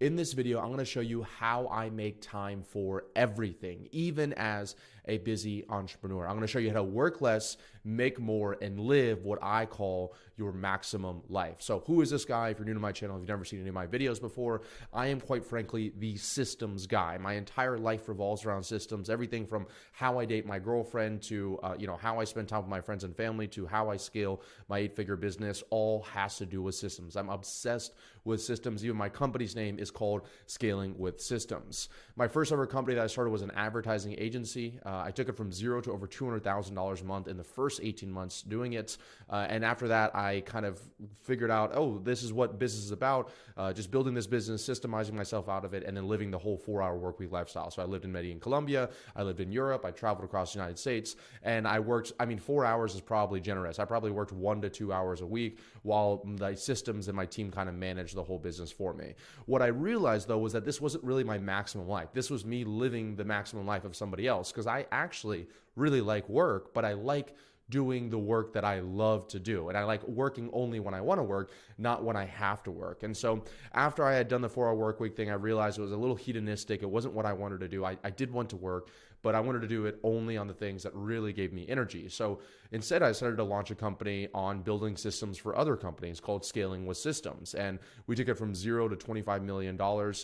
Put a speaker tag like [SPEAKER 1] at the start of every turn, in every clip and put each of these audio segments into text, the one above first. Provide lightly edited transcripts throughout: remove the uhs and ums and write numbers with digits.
[SPEAKER 1] In this video, I'm going to show you how I make time for everything, even as a busy entrepreneur. I'm going to show you how to work less, make more, and live what I call your maximum life. So who is this guy? If you're new to my channel, if you've never seen any of my videos before, I am quite frankly the systems guy. My entire life revolves around systems, everything from how I date my girlfriend to how I spend time with my friends and family to how I scale my 8-figure business, all has to do with systems. I'm obsessed with systems. Even my company's name is called Scaling with Systems. My first ever company that I started was an advertising agency. I took it from zero to over $200,000 a month in the first 18 months doing it. And after that, I kind of figured out, oh, this is what business is about. Just building this business, systemizing myself out of it, and then living the whole 4-hour workweek lifestyle. So I lived in Medellin, Colombia. I lived in Europe. I traveled across the United States. And I worked, 4 hours is probably generous. I probably worked 1 to 2 hours a week while the systems and my team kind of managed the whole business for me. What I realized though was that this wasn't really my maximum life. This was me living the maximum life of somebody else, because I actually really like work, but I like doing the work that I love to do. And I like working only when I want to work, not when I have to work. And so after I had done the 4-hour work week thing, I realized it was a little hedonistic. It wasn't what I wanted to do. I did want to work, but I wanted to do it only on the things that really gave me energy. So instead, I started to launch a company on building systems for other companies called Scaling with Systems. And we took it from zero to $25 million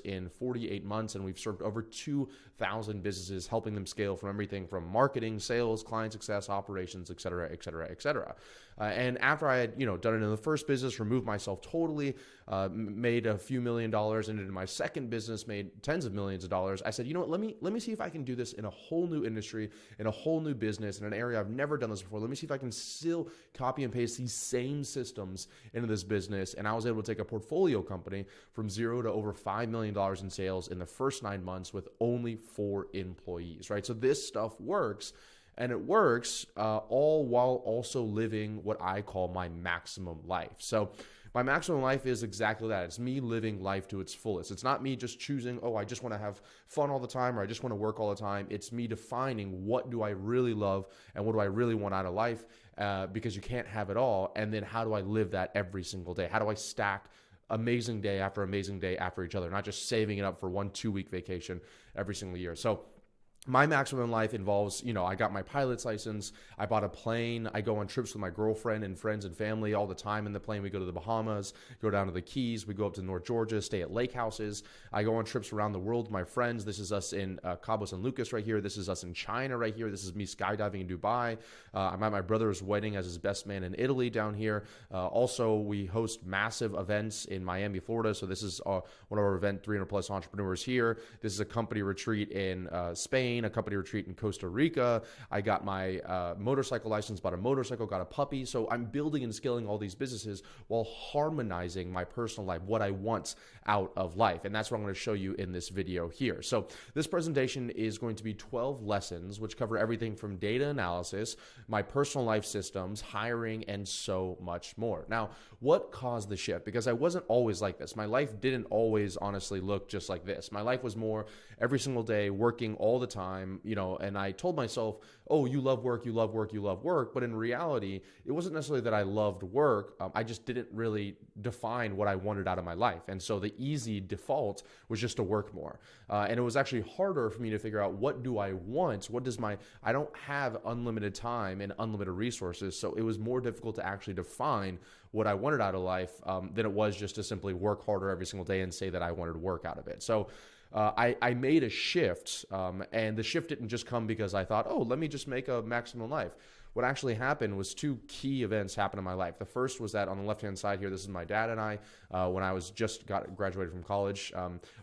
[SPEAKER 1] in 48 months. And we've served over 2,000 businesses, helping them scale from everything from marketing, sales, client success, operations, et cetera, et cetera, et cetera. And after I had, done it in the first business, removed myself totally, made a few $1 million, and in my second business made tens of millions of dollars, I said, you know what, let me see if I can do this in a whole new industry, in a whole new business, in an area I've never done this before. Let me see if I can still copy and paste these same systems into this business. And I was able to take a portfolio company from zero to over $5 million in sales in the first 9 months with only 4 employees, right? So this stuff works. And it works all while also living what I call my maximum life. So my maximum life is exactly that. It's me living life to its fullest. It's not me just choosing, oh, I just want to have fun all the time, or I just want to work all the time. It's me defining what do I really love and what do I really want out of life, because you can't have it all. And then how do I live that every single day? How do I stack amazing day after each other, not just saving it up for 1 2-week vacation every single year? So my maximum life involves, I got my pilot's license, I bought a plane, I go on trips with my girlfriend and friends and family all the time in the plane. We go to the Bahamas, go down to the Keys, we go up to North Georgia, stay at lake houses. I go on trips around the world with my friends. This is us in Cabo San Lucas right here. This is us in China right here. This is me skydiving in Dubai. I'm at my brother's wedding as his best man in Italy down here. Also, we host massive events in Miami, Florida. So this is one of our event, 300 plus entrepreneurs here. This is a company retreat in Spain, a company retreat in Costa Rica. I got my motorcycle license, bought a motorcycle, got a puppy. So I'm building and scaling all these businesses while harmonizing my personal life, what I want out of life. And that's what I'm going to show you in this video here. So this presentation is going to be 12 lessons, which cover everything from data analysis, my personal life systems, hiring, and so much more. Now, what caused the shift? Because I wasn't always like this. My life didn't always honestly look just like this. My life was more every single day, working all the time, and I told myself, oh, you love work, you love work, you love work. But in reality, it wasn't necessarily that I loved work. I just didn't really define what I wanted out of my life. And so the easy default was just to work more. And it was actually harder for me to figure out, what do I want? I don't have unlimited time and unlimited resources. So it was more difficult to actually define what I wanted out of life than it was just to simply work harder every single day and say that I wanted to work out of it. So I made a shift, and the shift didn't just come because I thought, oh, let me just make a maximum life. What actually happened was 2 key events happened in my life. The first was that on the left-hand side here, this is my dad and I, when I was graduated from college.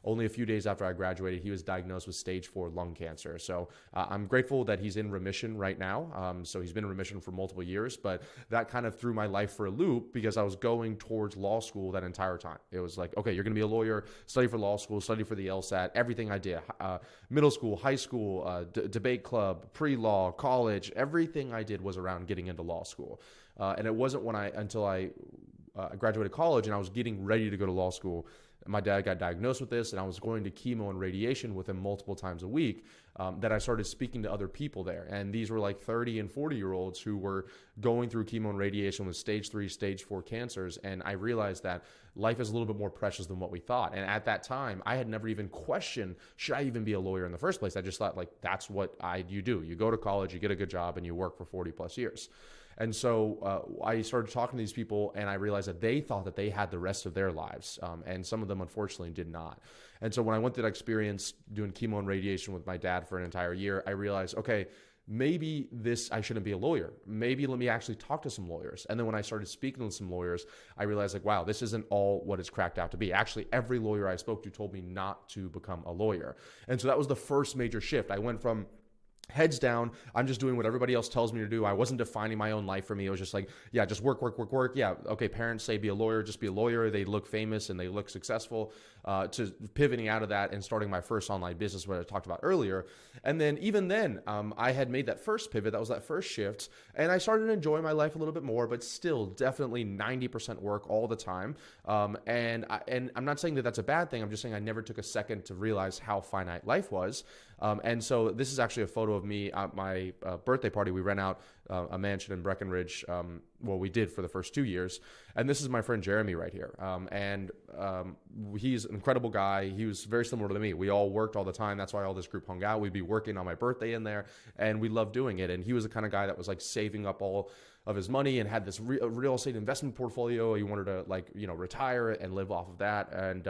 [SPEAKER 1] Only a few days after I graduated, he was diagnosed with stage 4 lung cancer. So I'm grateful that he's in remission right now. So he's been in remission for multiple years, but that kind of threw my life for a loop because I was going towards law school that entire time. It was like, okay, you're going to be a lawyer, study for law school, study for the LSAT, everything I did, middle school, high school, debate club, pre-law, college, everything I did was around getting into law school. And it wasn't until I graduated college and I was getting ready to go to law school my dad got diagnosed with this, and I was going to chemo and radiation with him multiple times a week, that I started speaking to other people there. And these were like 30 and 40-year-olds who were going through chemo and radiation with stage 3, stage 4 cancers. And I realized that life is a little bit more precious than what we thought. And at that time, I had never even questioned, should I even be a lawyer in the first place? I just thought, like, that's what you do. You go to college, you get a good job, and you work for 40 plus years. And so I started talking to these people, and I realized that they thought that they had the rest of their lives. And some of them, unfortunately, did not. And so when I went through that experience doing chemo and radiation with my dad for an entire year, I realized, okay, maybe I shouldn't be a lawyer. Maybe let me actually talk to some lawyers. And then when I started speaking with some lawyers, I realized, like, wow, this isn't all what it's cracked out to be. Actually, every lawyer I spoke to told me not to become a lawyer. And so that was the first major shift. I went from heads down, I'm just doing what everybody else tells me to do. I wasn't defining my own life for me. It was just like, yeah, just work. Yeah, okay, parents say be a lawyer, just be a lawyer. They look famous and they look successful, to pivoting out of that and starting my first online business, what I talked about earlier. And then even then, I had made that first pivot. That was that first shift. And I started to enjoy my life a little bit more, but still definitely 90% work all the time. And I'm not saying that that's a bad thing. I'm just saying I never took a second to realize how finite life was. And so this is actually a photo of me at my birthday party. We rent out a mansion in Breckenridge. Well, we did for the first 2 years. And this is my friend Jeremy right here. He's an incredible guy. He was very similar to me. We all worked all the time. That's why all this group hung out. We'd be working on my birthday in there, and we loved doing it. And he was the kind of guy that was like saving up all of his money and had this real estate investment portfolio. He wanted to retire and live off of that. And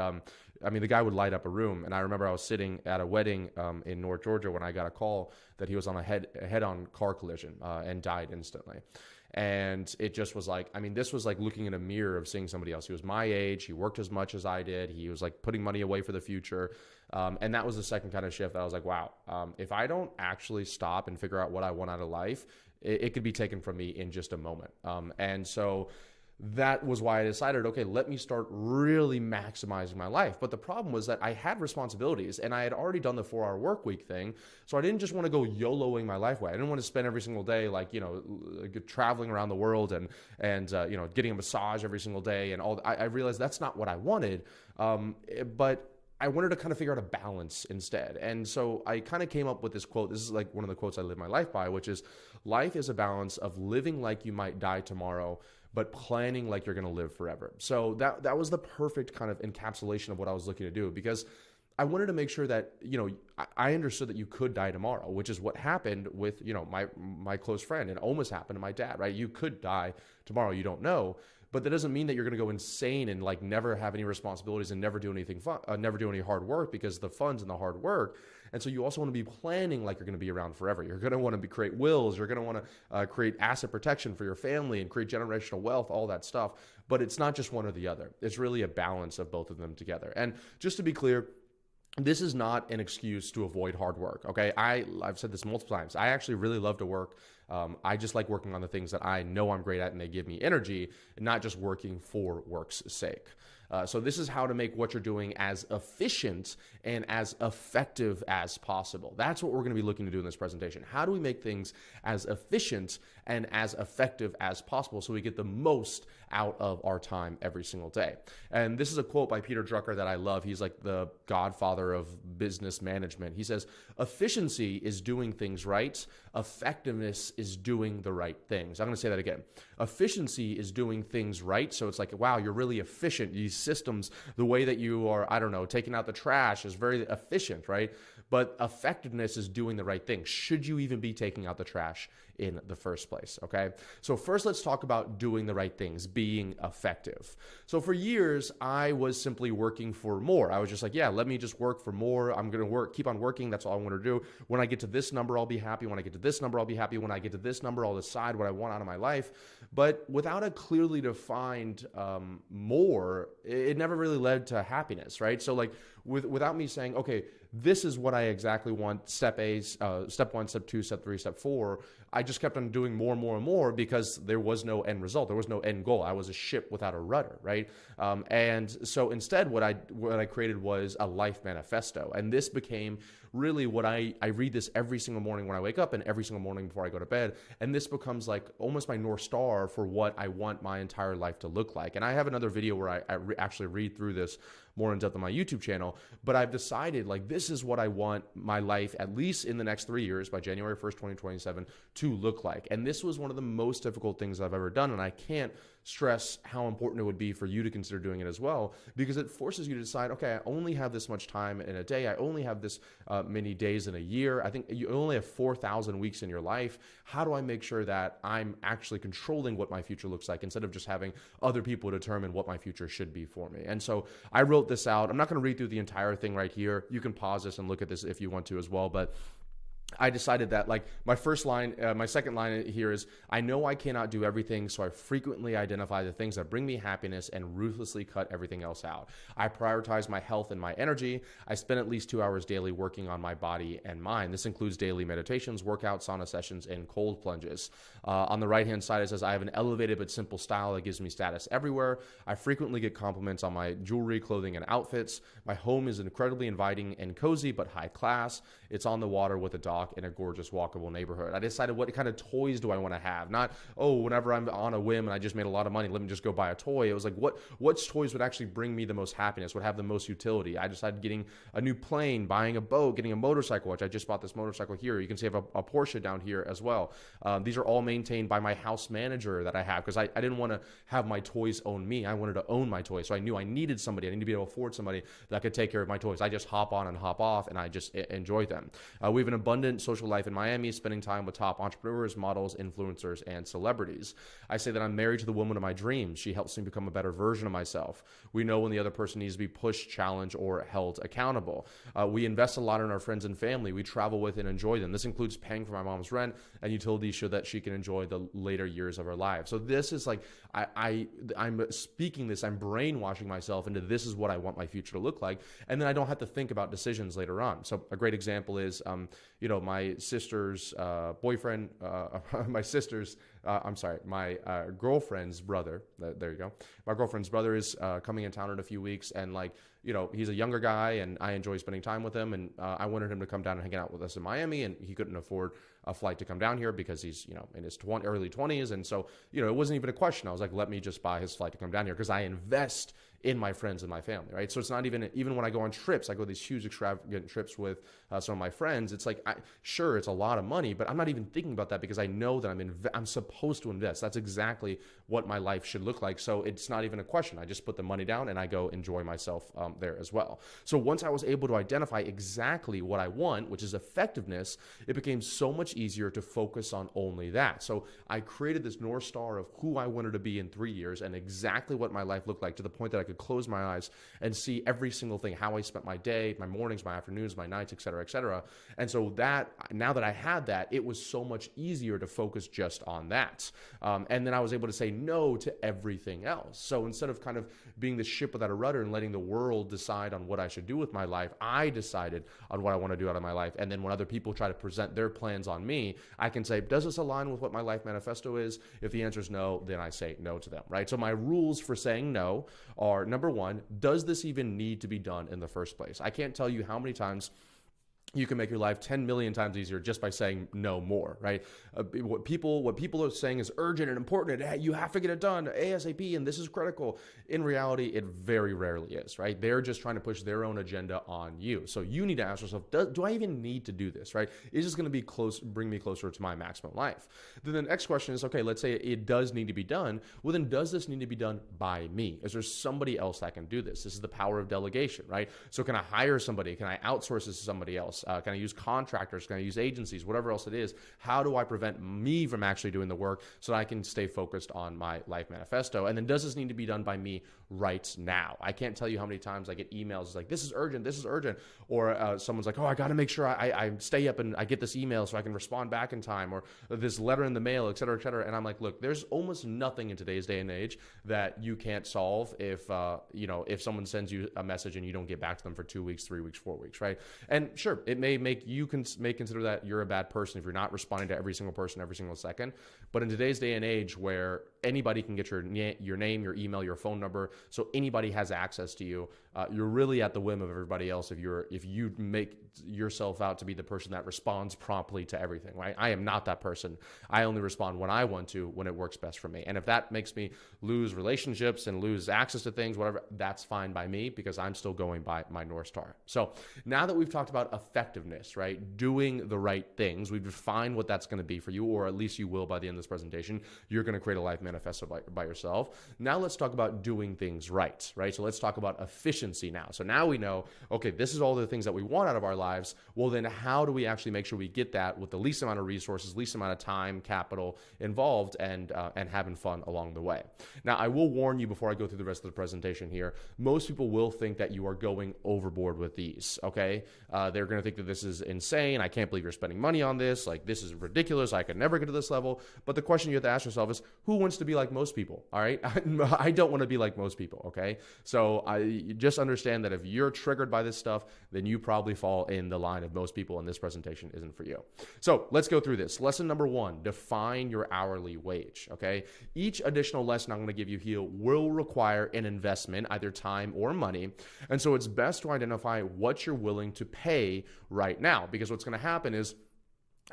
[SPEAKER 1] I mean, the guy would light up a room. And I remember I was sitting at a wedding in North Georgia when I got a call that he was on a head-on car collision and died instantly. And it just was like, I mean, this was like looking in a mirror of seeing somebody else. He was my age. He worked as much as I did. He was like putting money away for the future. And that was the second kind of shift that I was like, wow, if I don't actually stop and figure out what I want out of life, it could be taken from me in just a moment. And so that was why I decided, okay, let me start really maximizing my life. But the problem was that I had responsibilities, and I had already done the 4-hour work week thing. So I didn't just want to go YOLOing my life away. I didn't want to spend every single day traveling around the world and getting a massage every single day and all. I realized that's not what I wanted. But I wanted to kind of figure out a balance instead. And so I kind of came up with this quote. This is like one of the quotes I live my life by, which is, life is a balance of living like you might die tomorrow, but planning like you're going to live forever. So that was the perfect kind of encapsulation of what I was looking to do, because I wanted to make sure that, I understood that you could die tomorrow, which is what happened with, my close friend, and almost happened to my dad, right? You could die tomorrow. You don't know. But that doesn't mean that you're going to go insane and like never have any responsibilities and never do anything fun, never do any hard work, because the fun's in the hard work. And so you also want to be planning like you're going to be around forever. You're going to want to create wills. You're going to want to create asset protection for your family and create generational wealth, all that stuff. But it's not just one or the other. It's really a balance of both of them together. And just to be clear, this is not an excuse to avoid hard work, okay? I've said this multiple times. I actually really love to work. I just like working on the things that I know I'm great at and they give me energy, and not just working for work's sake. So this is how to make what you're doing as efficient and as effective as possible. That's what we're going to be looking to do in this presentation. How do we make things as efficient and as effective as possible so we get the most out of our time every single day? And this is a quote by Peter Drucker that I love. He's like the godfather of business management. He says, efficiency is doing things right. Effectiveness is doing the right things. I'm going to say that again. Efficiency is doing things right. So it's like, wow, you're really efficient. These systems, the way that you are, taking out the trash is very efficient, right? But effectiveness is doing the right thing. Should you even be taking out the trash in the first place, okay? So first, let's talk about doing the right things, being effective. So for years, I was simply working for more. I was just like, yeah, let me just work for more. I'm going to keep on working. That's all I want to do. When I get to this number, I'll be happy. When I get to this number, I'll be happy. When I get to this number, I'll decide what I want out of my life. But without a clearly defined more, it never really led to happiness, right? So like without me saying, okay, this is what I exactly want, step A, step 1, step 2, step 3, step 4, I just kept on doing more and more and more because there was no end result. There was no end goal. I was a ship without a rudder, right? And so instead, what I created was a life manifesto. And this became really what I read this every single morning when I wake up and every single morning before I go to bed. And this becomes like almost my North Star for what I want my entire life to look like. And I have another video where I actually read through this more in depth on my YouTube channel. But I've decided like this is what I want my life, at least in the next 3 years by January 1st, 2027, to look like. And this was one of the most difficult things I've ever done. And I can't stress how important it would be for you to consider doing it as well, because it forces you to decide, okay, I only have this much time in a day. I only have this many days in a year. I think you only have 4,000 weeks in your life. How do I make sure that I'm actually controlling what my future looks like instead of just having other people determine what my future should be for me? And so I wrote this out. I'm not going to read through the entire thing right here. You can pause this and look at this if you want to as well, but I decided that like my second line here is, I know I cannot do everything, so I frequently identify the things that bring me happiness and ruthlessly cut everything else out. I prioritize my health and my energy. I spend at least 2 hours daily working on my body and mind. This includes daily meditations, workouts, sauna sessions, and cold plunges. On the right-hand side, it says, I have an elevated but simple style that gives me status everywhere. I frequently get compliments on my jewelry, clothing, and outfits. My home is incredibly inviting and cozy, but high class. It's on the water with a dock in a gorgeous walkable neighborhood. I decided what kind of toys do I want to have? Not, oh, whenever I'm on a whim and I just made a lot of money, let me just go buy a toy. It was like, what toys would actually bring me the most happiness, would have the most utility? I decided getting a new plane, buying a boat, getting a motorcycle, which I just bought this motorcycle here. You can see I have a Porsche down here as well. These are all maintained by my house manager that I have, because I didn't want to have my toys own me. I wanted to own my toys. So I knew I needed somebody. I needed to be able to afford somebody that could take care of my toys. I just hop on and hop off, and I just enjoy them. We have an abundant social life in Miami, spending time with top entrepreneurs, models, influencers, and celebrities. I say that I'm married to the woman of my dreams. She helps me become a better version of myself. We know when the other person needs to be pushed, challenged, or held accountable. We invest a lot in our friends and family. We travel with and enjoy them. This includes paying for my mom's rent and utilities so that she can enjoy the later years of her life. So this is like, I'm speaking this, I'm brainwashing myself into this is what I want my future to look like. And then I don't have to think about decisions later on. So a great example is, my sister's boyfriend, my girlfriend's brother, there you go. My girlfriend's brother is coming in town in a few weeks, and he's a younger guy and I enjoy spending time with him, and I wanted him to come down and hang out with us in Miami, and he couldn't afford a flight to come down here because he's, in his early 20s. And so, it wasn't even a question. I was like, let me just buy his flight to come down here, because I invest in my friends and my family, right? So it's not even when I go on trips, I go these huge extravagant trips with some of my friends. It's like, sure, it's a lot of money, but I'm not even thinking about that because I know that I'm supposed to invest. That's exactly what my life should look like. So it's not even a question. I just put the money down and I go enjoy myself there as well. So once I was able to identify exactly what I want, which is effectiveness, it became so much easier to focus on only that. So I created this North Star of who I wanted to be in 3 years and exactly what my life looked like, to the point that I could close my eyes and see every single thing, how I spent my day, my mornings, my afternoons, my nights, et cetera, et cetera. And so now that I had that, it was so much easier to focus just on that. And then I was able to say no to everything else. So instead of kind of being the ship without a rudder and letting the world decide on what I should do with my life, I decided on what I want to do out of my life. And then when other people try to present their plans on me, I can say, does this align with what my life manifesto is? If the answer is no, then I say no to them, right? So my rules for saying no are, number one, does this even need to be done in the first place? I can't tell you how many times you can make your life 10 million times easier just by saying no more, right? What people are saying is urgent and important, and you have to get it done ASAP, and this is critical. In reality, it very rarely is, right? They're just trying to push their own agenda on you. So you need to ask yourself, do I even need to do this, right? Is this going to bring me closer to my maximum life? Then the next question is, okay, let's say it does need to be done. Well, then does this need to be done by me? Is there somebody else that can do this? This is the power of delegation, right? So can I hire somebody? Can I outsource this to somebody else? Can I use contractors? Can I use agencies? Whatever else it is, how do I prevent me from actually doing the work so that I can stay focused on my life manifesto? And then does this need to be done by me right now? I can't tell you how many times I get emails like, this is urgent, or someone's like, oh, I got to make sure I stay up and I get this email so I can respond back in time, or this letter in the mail, et cetera, et cetera. And I'm like, look, there's almost nothing in today's day and age that you can't solve if someone sends you a message and you don't get back to them for 2 weeks, 3 weeks, 4 weeks, right? And sure, it may consider that you're a bad person if you're not responding to every single person every single second. But in today's day and age where anybody can get your name, your email, your phone number. So anybody has access to you. You're really at the whim of everybody else if you make yourself out to be the person that responds promptly to everything, right? I am not that person. I only respond when I want to, when it works best for me. And if that makes me lose relationships and lose access to things, whatever, that's fine by me, because I'm still going by my North Star. So now that we've talked about effectiveness, right? Doing the right things, we've defined what that's going to be for you, or at least you will by the end of this presentation. You're going to create a life manifesto by yourself. Now let's talk about doing things right? So let's talk about efficiency now. So now we know, okay, this is all the things that we want out of our lives. Well, then how do we actually make sure we get that with the least amount of resources, least amount of time, capital involved, and having fun along the way? Now, I will warn you before I go through the rest of the presentation here, most people will think that you are going overboard with these, okay? They're going to think that this is insane. I can't believe you're spending money on this. Like, this is ridiculous. I could never get to this level. But the question you have to ask yourself is, who wants to be like most people, all right? I don't want to be like most people, okay? So I just understand that if you're triggered by this stuff, then you probably fall in the line of most people, and this presentation isn't for you. So let's go through this. Lesson number 1, define your hourly wage, okay? Each additional lesson I'm going to give you here will require an investment, either time or money. And so it's best to identify what you're willing to pay right now, because what's going to happen is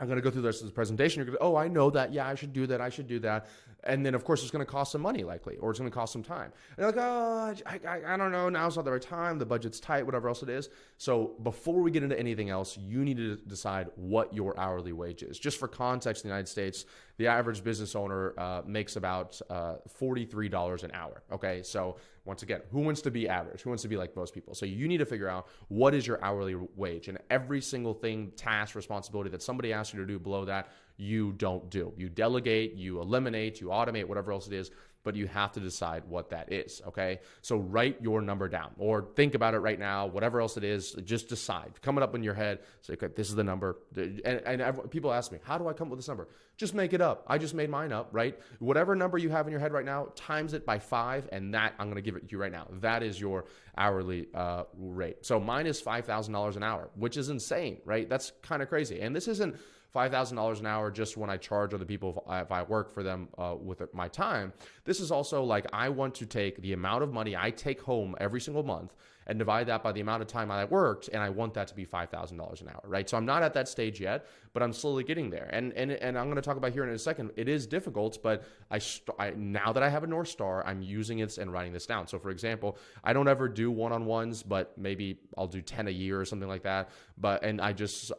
[SPEAKER 1] I'm going to go through the rest of the presentation. You're going to go, oh, I know that. Yeah, I should do that. I should do that. And then, of course, it's going to cost some money likely, or it's going to cost some time. And you're like, oh, I don't know. Now's not the right time. The budget's tight, whatever else it is. So before we get into anything else, you need to decide what your hourly wage is. Just for context, in the United States, the average business owner makes about $43 an hour. Okay, so once again, who wants to be average? Who wants to be like most people? So you need to figure out what is your hourly wage, and every single thing, task, responsibility that somebody asks you to do below that, you don't do. You delegate, you eliminate, you automate, whatever else it is, but you have to decide what that is, okay? So write your number down, or think about it right now, whatever else it is, just decide. Come it up in your head, say, okay, this is the number. And people ask me, how do I come up with this number? Just make it up. I just made mine up, right? Whatever number you have in your head right now, times it by 5, and that, I'm going to give it to you right now. That is your hourly rate. So mine is $5,000 an hour, which is insane, right? That's kind of crazy. And this isn't $5,000 an hour just when I charge other people if I work for them with my time. This is also like, I want to take the amount of money I take home every single month and divide that by the amount of time I worked, and I want that to be $5,000 an hour, right? So I'm not at that stage yet, but I'm slowly getting there. And I'm going to talk about here in a second. It is difficult, but now that I have a North Star, I'm using it and writing this down. So for example, I don't ever do one-on-ones, but maybe I'll do 10 a year or something like that. And I just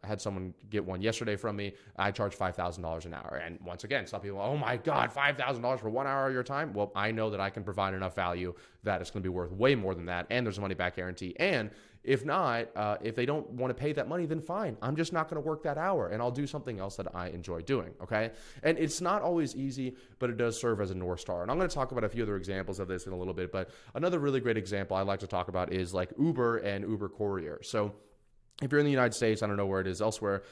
[SPEAKER 1] had someone get one yesterday from me. I charge $5,000 an hour. And once again, some people, oh my God, $5,000 for 1 hour of your time? Well, I know that I can provide enough value that it's going to be worth way more than that. And there's a money back guarantee. And if not, if they don't want to pay that money, then fine. I'm just not going to work that hour, and I'll do something else that I enjoy doing, okay? And it's not always easy, but it does serve as a North Star. And I'm going to talk about a few other examples of this in a little bit, but another really great example I like to talk about is like Uber and Uber Courier. So if you're in the United States, I don't know where it is elsewhere,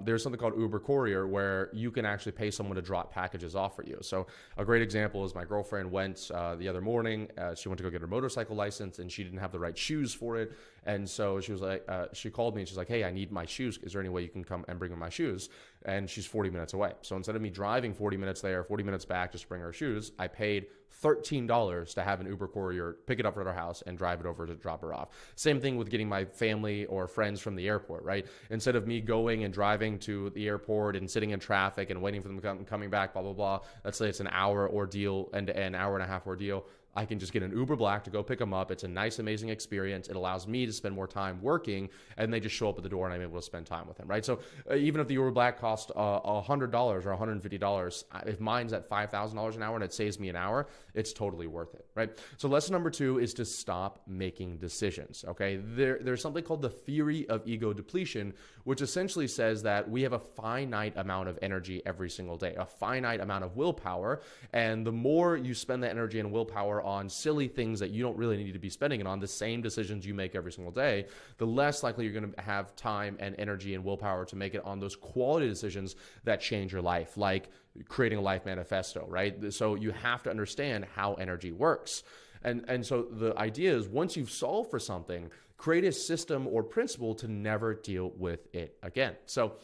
[SPEAKER 1] there's something called Uber Courier where you can actually pay someone to drop packages off for you. So a great example is my girlfriend went the other morning. She went to go get her motorcycle license, and she didn't have the right shoes for it. And so she was like, she called me and she's like, hey, I need my shoes. Is there any way you can come and bring her my shoes? And she's 40 minutes away. So instead of me driving 40 minutes there, 40 minutes back just to bring her shoes, I paid $13 to have an Uber Courier pick it up at our house and drive it over to drop her off. Same thing with getting my family or friends from the airport, right? Instead of me going and driving to the airport and sitting in traffic and waiting for them to come coming back, blah, blah, blah. Let's say it's an hour ordeal, an hour and a half ordeal. I can just get an Uber Black to go pick them up. It's a nice, amazing experience. It allows me to spend more time working, and they just show up at the door, and I'm able to spend time with them, right? So even if the Uber Black costs $100 or $150, if mine's at $5,000 an hour and it saves me an hour, it's totally worth it, right? So lesson number 2 is to stop making decisions, okay? There's something called the theory of ego depletion, which essentially says that we have a finite amount of energy every single day, a finite amount of willpower, and the more you spend the energy and willpower on silly things that you don't really need to be spending it on, the same decisions you make every single day, the less likely you're going to have time and energy and willpower to make it on those quality decisions that change your life, like creating a life manifesto, right? So you have to understand how energy works. And so the idea is once you've solved for something, create a system or principle to never deal with it again. So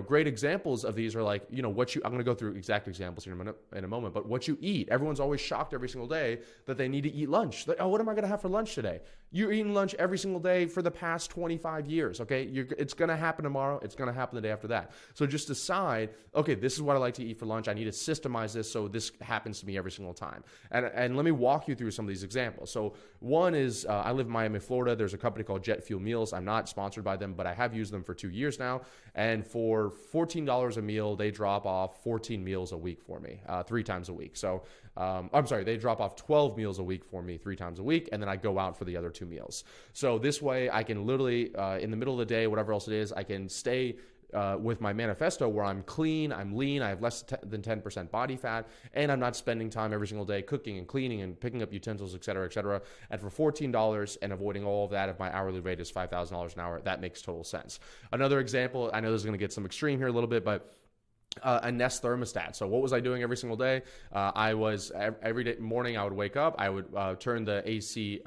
[SPEAKER 1] great examples of these are like, what you, I'm going to go through exact examples here in a moment, but what you eat. Everyone's always shocked every single day that they need to eat lunch. Like, oh, what am I going to have for lunch today? You're eating lunch every single day for the past 25 years, okay? It's going to happen tomorrow. It's going to happen the day after that. So just decide, okay, this is what I like to eat for lunch. I need to systemize this so this happens to me every single time. And let me walk you through some of these examples. So one is, I live in Miami, Florida. There's a company called Jet Fuel Meals. I'm not sponsored by them, but I have used them for 2 years now. And for $14 a meal, they drop off 14 meals a week for me, 3 times a week. So I'm sorry, they drop off 12 meals a week for me 3 times a week, and then I go out for the other 2 meals. So this way I can literally, in the middle of the day, whatever else it is, I can stay with my manifesto where I'm clean, I'm lean, I have less than 10% body fat, and I'm not spending time every single day cooking and cleaning and picking up utensils, et cetera, et cetera. And for $14 and avoiding all of that, if my hourly rate is $5,000 an hour, that makes total sense. Another example, I know this is going to get some extreme here a little bit, but a Nest thermostat. So what was I doing every single day? I was every day morning I would wake up, I would turn the AC,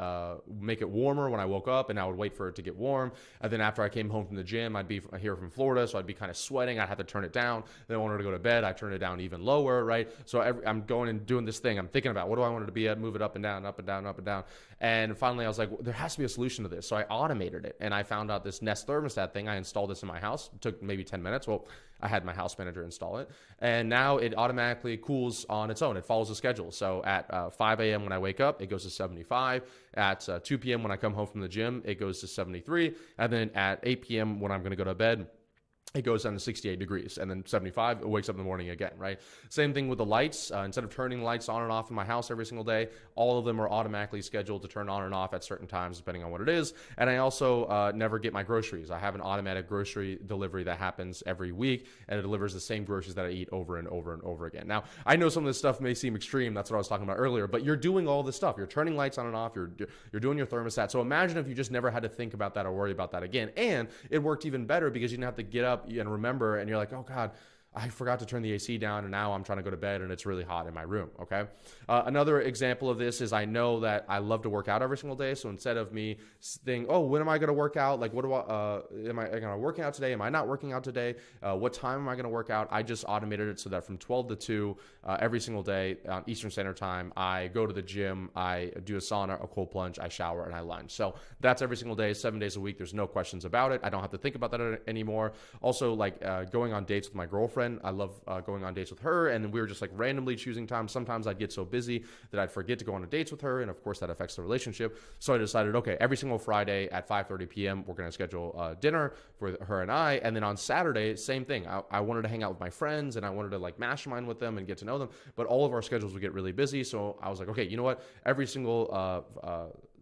[SPEAKER 1] make it warmer when I woke up, and I would wait for it to get warm. And then after I came home from the gym, I'd be here from Florida, so I'd be kind of sweating. I'd have to turn it down. Then I wanted to go to bed, I turn it down even lower, right? So I'm going and doing this thing. I'm thinking about what do I want it to be at, move it up and down, up and down, up and down. And finally I was like, well, there has to be a solution to this. So I automated it, and I found out this Nest thermostat thing. I installed this in my house. It took maybe 10 minutes. Well, I had my house manager install it, and now it automatically cools on its own. It follows the schedule. So at 5 a.m. when I wake up, it goes to 75. At 2 p.m. when I come home from the gym, it goes to 73. And then at 8 p.m. when I'm going to go to bed, it goes down to 68 degrees, and then 75, it wakes up in the morning again, right? Same thing with the lights. Instead of turning the lights on and off in my house every single day, all of them are automatically scheduled to turn on and off at certain times, depending on what it is. And I also never get my groceries. I have an automatic grocery delivery that happens every week, and it delivers the same groceries that I eat over and over and over again. Now, I know some of this stuff may seem extreme. That's what I was talking about earlier, but you're doing all this stuff. You're turning lights on and off. You're doing your thermostat. So imagine if you just never had to think about that or worry about that again. And it worked even better because you didn't have to get up and remember, and you're like, oh God, I forgot to turn the AC down, and now I'm trying to go to bed and it's really hot in my room, okay? Another example of this is I know that I love to work out every single day, so instead of me thinking, oh, when am I going to work out? Like, am I going to work out today? Am I not working out today? What time am I going to work out? I just automated it so that from 12 to 2 every single day on Eastern Standard Time, I go to the gym, I do a sauna, a cold plunge, I shower, and I lunge. So that's every single day, 7 days a week. There's no questions about it. I don't have to think about that anymore. Also, like going on dates with my girlfriend. I love going on dates with her, and we were just like randomly choosing time. Sometimes I'd get so busy that I'd forget to go on dates with her, and of course that affects the relationship. So I decided, okay, every single Friday at 5:30 p.m. we're going to schedule dinner for her and I, and then on Saturday, same thing. I wanted to hang out with my friends, and I wanted to like mastermind with them and get to know them, but all of our schedules would get really busy. So I was like, okay, you know what? Every single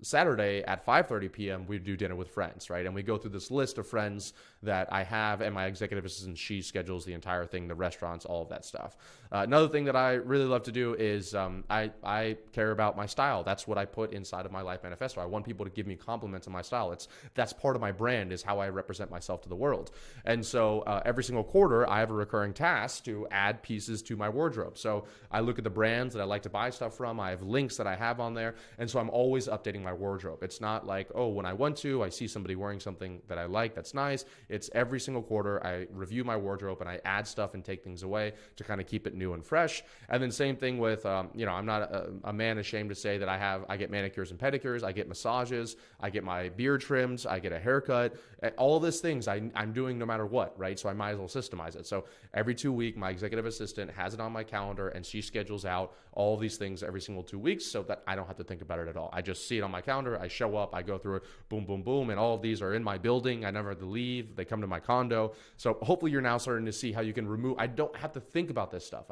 [SPEAKER 1] Saturday at 5:30 p.m. we do dinner with friends, right? And we go through this list of friends that I have, and my executive assistant, she schedules the entire thing, the restaurants, all of that stuff. Another thing that I really love to do is I care about my style. That's what I put inside of my life manifesto. I want people to give me compliments on my style. That's part of my brand, is how I represent myself to the world. And so every single quarter, I have a recurring task to add pieces to my wardrobe. So I look at the brands that I like to buy stuff from. I have links that I have on there, and so I'm always updating my wardrobe. It's not like, oh, when I want to, I see somebody wearing something that I like that's nice. It's every single quarter I review my wardrobe and I add stuff and take things away to kind of keep it new and fresh. And then same thing with, I'm not a man ashamed to say that I get manicures and pedicures, I get massages, I get my beard trimmed, I get a haircut. All of these things I'm doing no matter what, right? So I might as well systemize it. So every 2 weeks, my executive assistant has it on my calendar, and she schedules out all of these things every single 2 weeks so that I don't have to think about it at all. I just see it on my calendar, I show up, I go through it, boom, boom, boom, and all of these are in my building. I never have to leave. They come to my condo. So hopefully you're now starting to see how you can remove, I don't have to think about this stuff.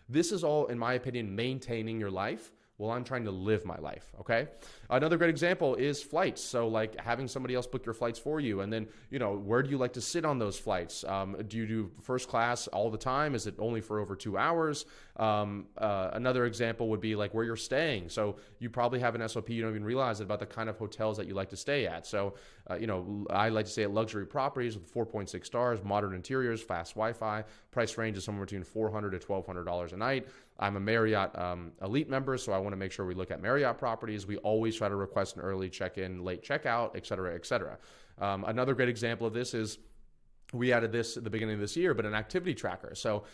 [SPEAKER 1] This is all, in my opinion, maintaining your life while I'm trying to live my life, okay? Another great example is flights. So like having somebody else book your flights for you, and then, where do you like to sit on those flights? Do you do first class all the time? Is it only for over 2 hours? Another example would be like where you're staying. So you probably have an SOP, you don't even realize it, about the kind of hotels that you like to stay at. So, I like to stay at luxury properties with 4.6 stars, modern interiors, fast Wi-Fi. Price range is somewhere between $400 to $1,200 a night. I'm a Marriott Elite member, so I want to make sure we look at Marriott properties. We always try to request an early check-in, late checkout, et cetera, et cetera. Another great example of this is we added this at the beginning of this year, but an activity tracker. So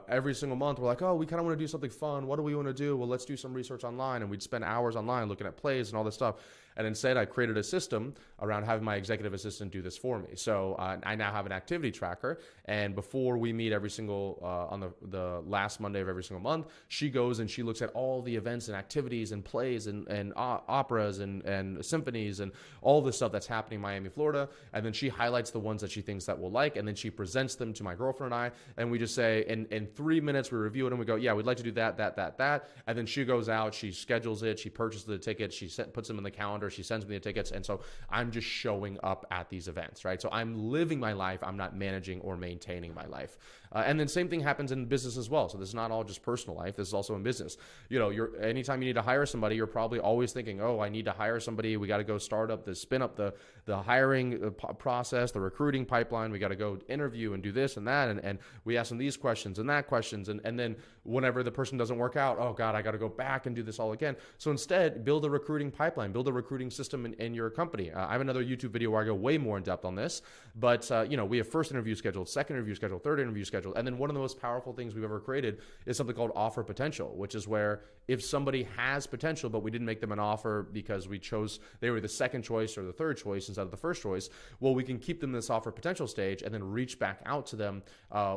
[SPEAKER 1] every single month, we're like, oh, we kind of want to do something fun. What do we want to do? Well, let's do some research online. And we'd spend hours online looking at plays and all this stuff. And instead, I created a system around having my executive assistant do this for me. So I now have an activity tracker. And before we meet every single, on the last Monday of every single month, she goes and she looks at all the events and activities and plays and operas and symphonies and all the stuff that's happening in Miami, Florida. And then she highlights the ones that she thinks that we'll like. And then she presents them to my girlfriend and I. And we just say, in 3 minutes, we review it and we go, yeah, we'd like to do that. And then she goes out, she schedules it, she purchases the tickets, she puts them in the calendar, she sends me the tickets. And so I'm just showing up at these events, right? So I'm living my life. I'm not managing or maintaining my life. And then same thing happens in business as well. So this is not all just personal life. This is also in business. Anytime you need to hire somebody, you're probably always thinking, oh, I need to hire somebody. We got to go spin up the hiring process, the recruiting pipeline. We got to go interview and do this and that. And we ask them these questions and that questions. And then whenever the person doesn't work out, oh God, I got to go back and do this all again. So instead, build a recruiting pipeline, build a recruiting system in your company. I have another YouTube video where I go way more in depth on this, but we have first interview scheduled, second interview scheduled, third interview scheduled. And then one of the most powerful things we've ever created is something called offer potential, which is where if somebody has potential, but we didn't make them an offer because we chose they were the second choice or the third choice instead of the first choice, well, we can keep them in this offer potential stage and then reach back out to them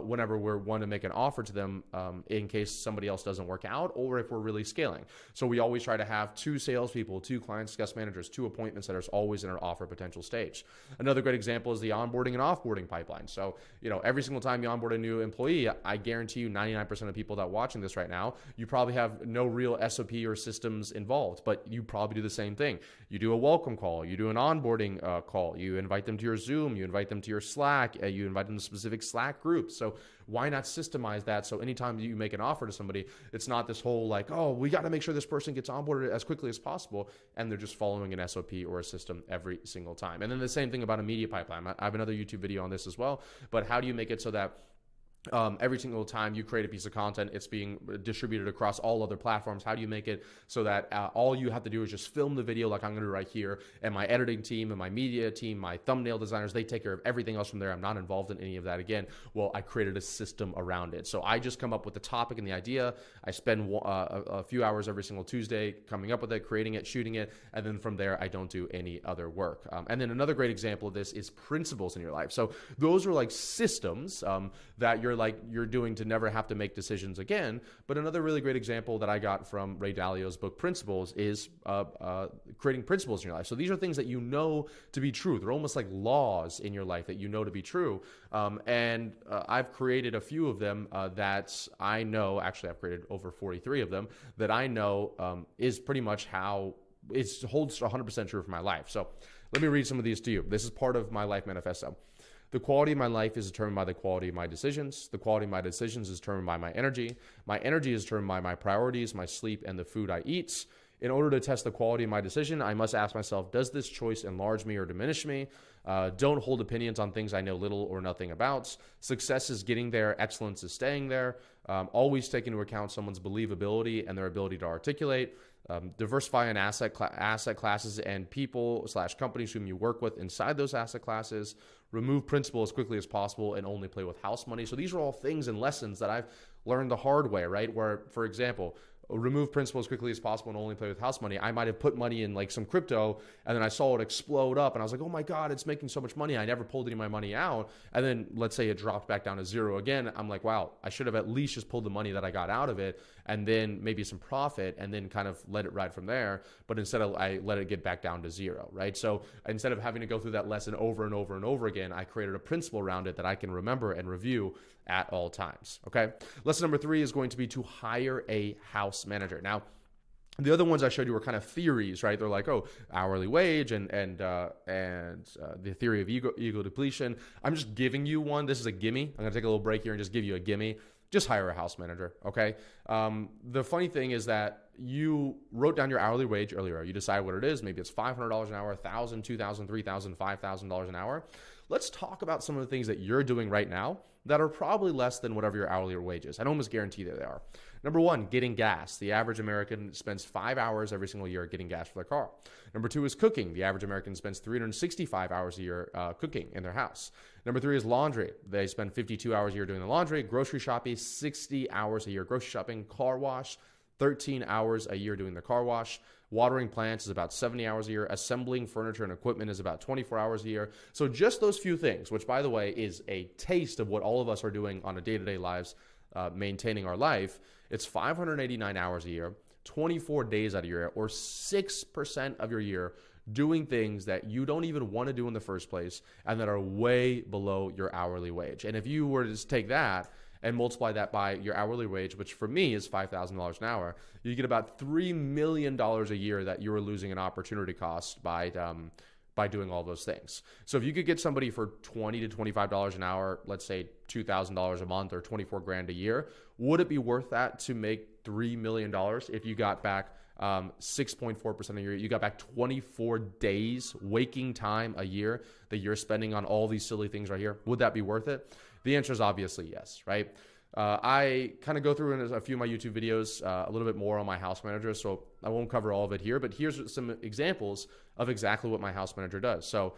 [SPEAKER 1] whenever we want to make an offer to them in case somebody else doesn't work out or if we're really scaling. So we always try to have 2 salespeople, 2 client success managers, 2 appointment setters always in our offer potential stage. Another great example is the onboarding and offboarding pipeline. So, every single time you onboard a new employee, I guarantee you 99% of people that are watching this right now, you probably have no real SOP or systems involved, but you probably do the same thing. You do a welcome call, you do an onboarding call, you invite them to your Zoom, you invite them to your Slack, you invite them to specific Slack groups. So why not systemize that? So anytime you make an offer to somebody, it's not this whole like, oh, we got to make sure this person gets onboarded as quickly as possible. And they're just following an SOP or a system every single time. And then the same thing about a media pipeline. I have another YouTube video on this as well, but how do you make it so that every single time you create a piece of content, it's being distributed across all other platforms? How do you make it so that all you have to do is just film the video like I'm going to do right here, and my editing team and my media team, my thumbnail designers, they take care of everything else from there. I'm not involved in any of that again. Well, I created a system around it. So I just come up with the topic and the idea. I spend a few hours every single Tuesday coming up with it, creating it, shooting it, and then from there, I don't do any other work. And then another great example of this is principles in your life. So those are like systems that you're doing to never have to make decisions again. But another really great example that I got from Ray Dalio's book Principles is creating principles in your life. So these are things that you know to be true. They're almost like laws in your life that you know to be true. And I've created a few of them that I know, actually I've created over 43 of them that I know is pretty much how it holds 100% true for my life. So let me read some of these to you. This is part of my life manifesto. The quality of my life is determined by the quality of my decisions. The quality of my decisions is determined by my energy. My energy is determined by my priorities, my sleep, and the food I eat. In order to test the quality of my decision, I must ask myself, does this choice enlarge me or diminish me? Don't hold opinions on things I know little or nothing about. Success is getting there. Excellence is staying there. Always take into account someone's believability and their ability to articulate. Diversify in asset classes and people/companies whom you work with inside those asset classes. Remove principal as quickly as possible and only play with house money. So these are all things and lessons that I've learned the hard way, right? Where, for example, remove principal as quickly as possible and only play with house money. I might have put money in like some crypto and then I saw it explode up and I was like, oh my God, it's making so much money. I never pulled any of my money out. And then let's say it dropped back down to zero again. I'm like, wow, I should have at least just pulled the money that I got out of it and then maybe some profit and then kind of let it ride from there. But instead I let it get back down to zero, right? So instead of having to go through that lesson over and over and over again, I created a principle around it that I can remember and review at all times. Okay. Lesson number 3 is going to be to hire a house manager. Now, the other ones I showed you were kind of theories, right? They're like, oh, hourly wage and the theory of ego depletion. I'm just giving you one. This is a gimme. I'm going to take a little break here and just give you a gimme. Just hire a house manager. Okay. The funny thing is that you wrote down your hourly wage earlier. You decide what it is. Maybe it's $500 an hour, $1,000, $2,000, $3,000, $5,000 an hour. Let's talk about some of the things that you're doing right now that are probably less than whatever your hourly wage is. I almost guarantee that they are. Number one, getting gas. The average American spends 5 hours every single year getting gas for their car. Number two is cooking. The average American spends 365 hours a year cooking in their house. Number three is laundry. They spend 52 hours a year doing the laundry. Grocery shopping, 60 hours a year grocery shopping. Car wash, 13 hours a year doing the car wash. Watering plants is about 70 hours a year. Assembling furniture and equipment is about 24 hours a year. So just those few things, which by the way is a taste of what all of us are doing on a day-to-day lives, maintaining our life, it's 589 hours a year, 24 days out of your year, or 6% of your year doing things that you don't even want to do in the first place and that are way below your hourly wage. And if you were to just take that and multiply that by your hourly wage, which for me is $5,000 an hour, you get about $3 million a year that you're losing in opportunity cost by doing all those things. So if you could get somebody for $20 to $25 an hour, let's say $2,000 a month or 24 grand a year, would it be worth that to make $3 million if you got back 6.4% a year? You got back 24 days waking time a year that you're spending on all these silly things right here. Would that be worth it? The answer is obviously yes, right? I kind of go through in a few of my YouTube videos a little bit more on my house manager, so I won't cover all of it here, but here's some examples of exactly what my house manager does. So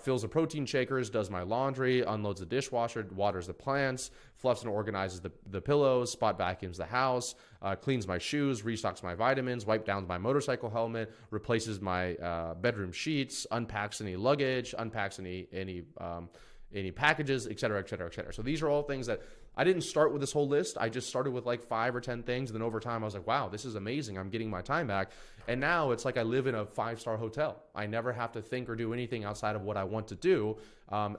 [SPEAKER 1] fills the protein shakers, does my laundry, unloads the dishwasher, waters the plants, fluffs and organizes the pillows, spot vacuums the house, cleans my shoes, restocks my vitamins, wipes down my motorcycle helmet, replaces my bedroom sheets, unpacks any luggage, unpacks any packages, et cetera, et cetera, et cetera. So these are all things that I didn't start with this whole list. I just started with like 5 or 10 things. And then over time, I was like, wow, this is amazing. I'm getting my time back. And now it's like I live in a 5-star hotel. I never have to think or do anything outside of what I want to do.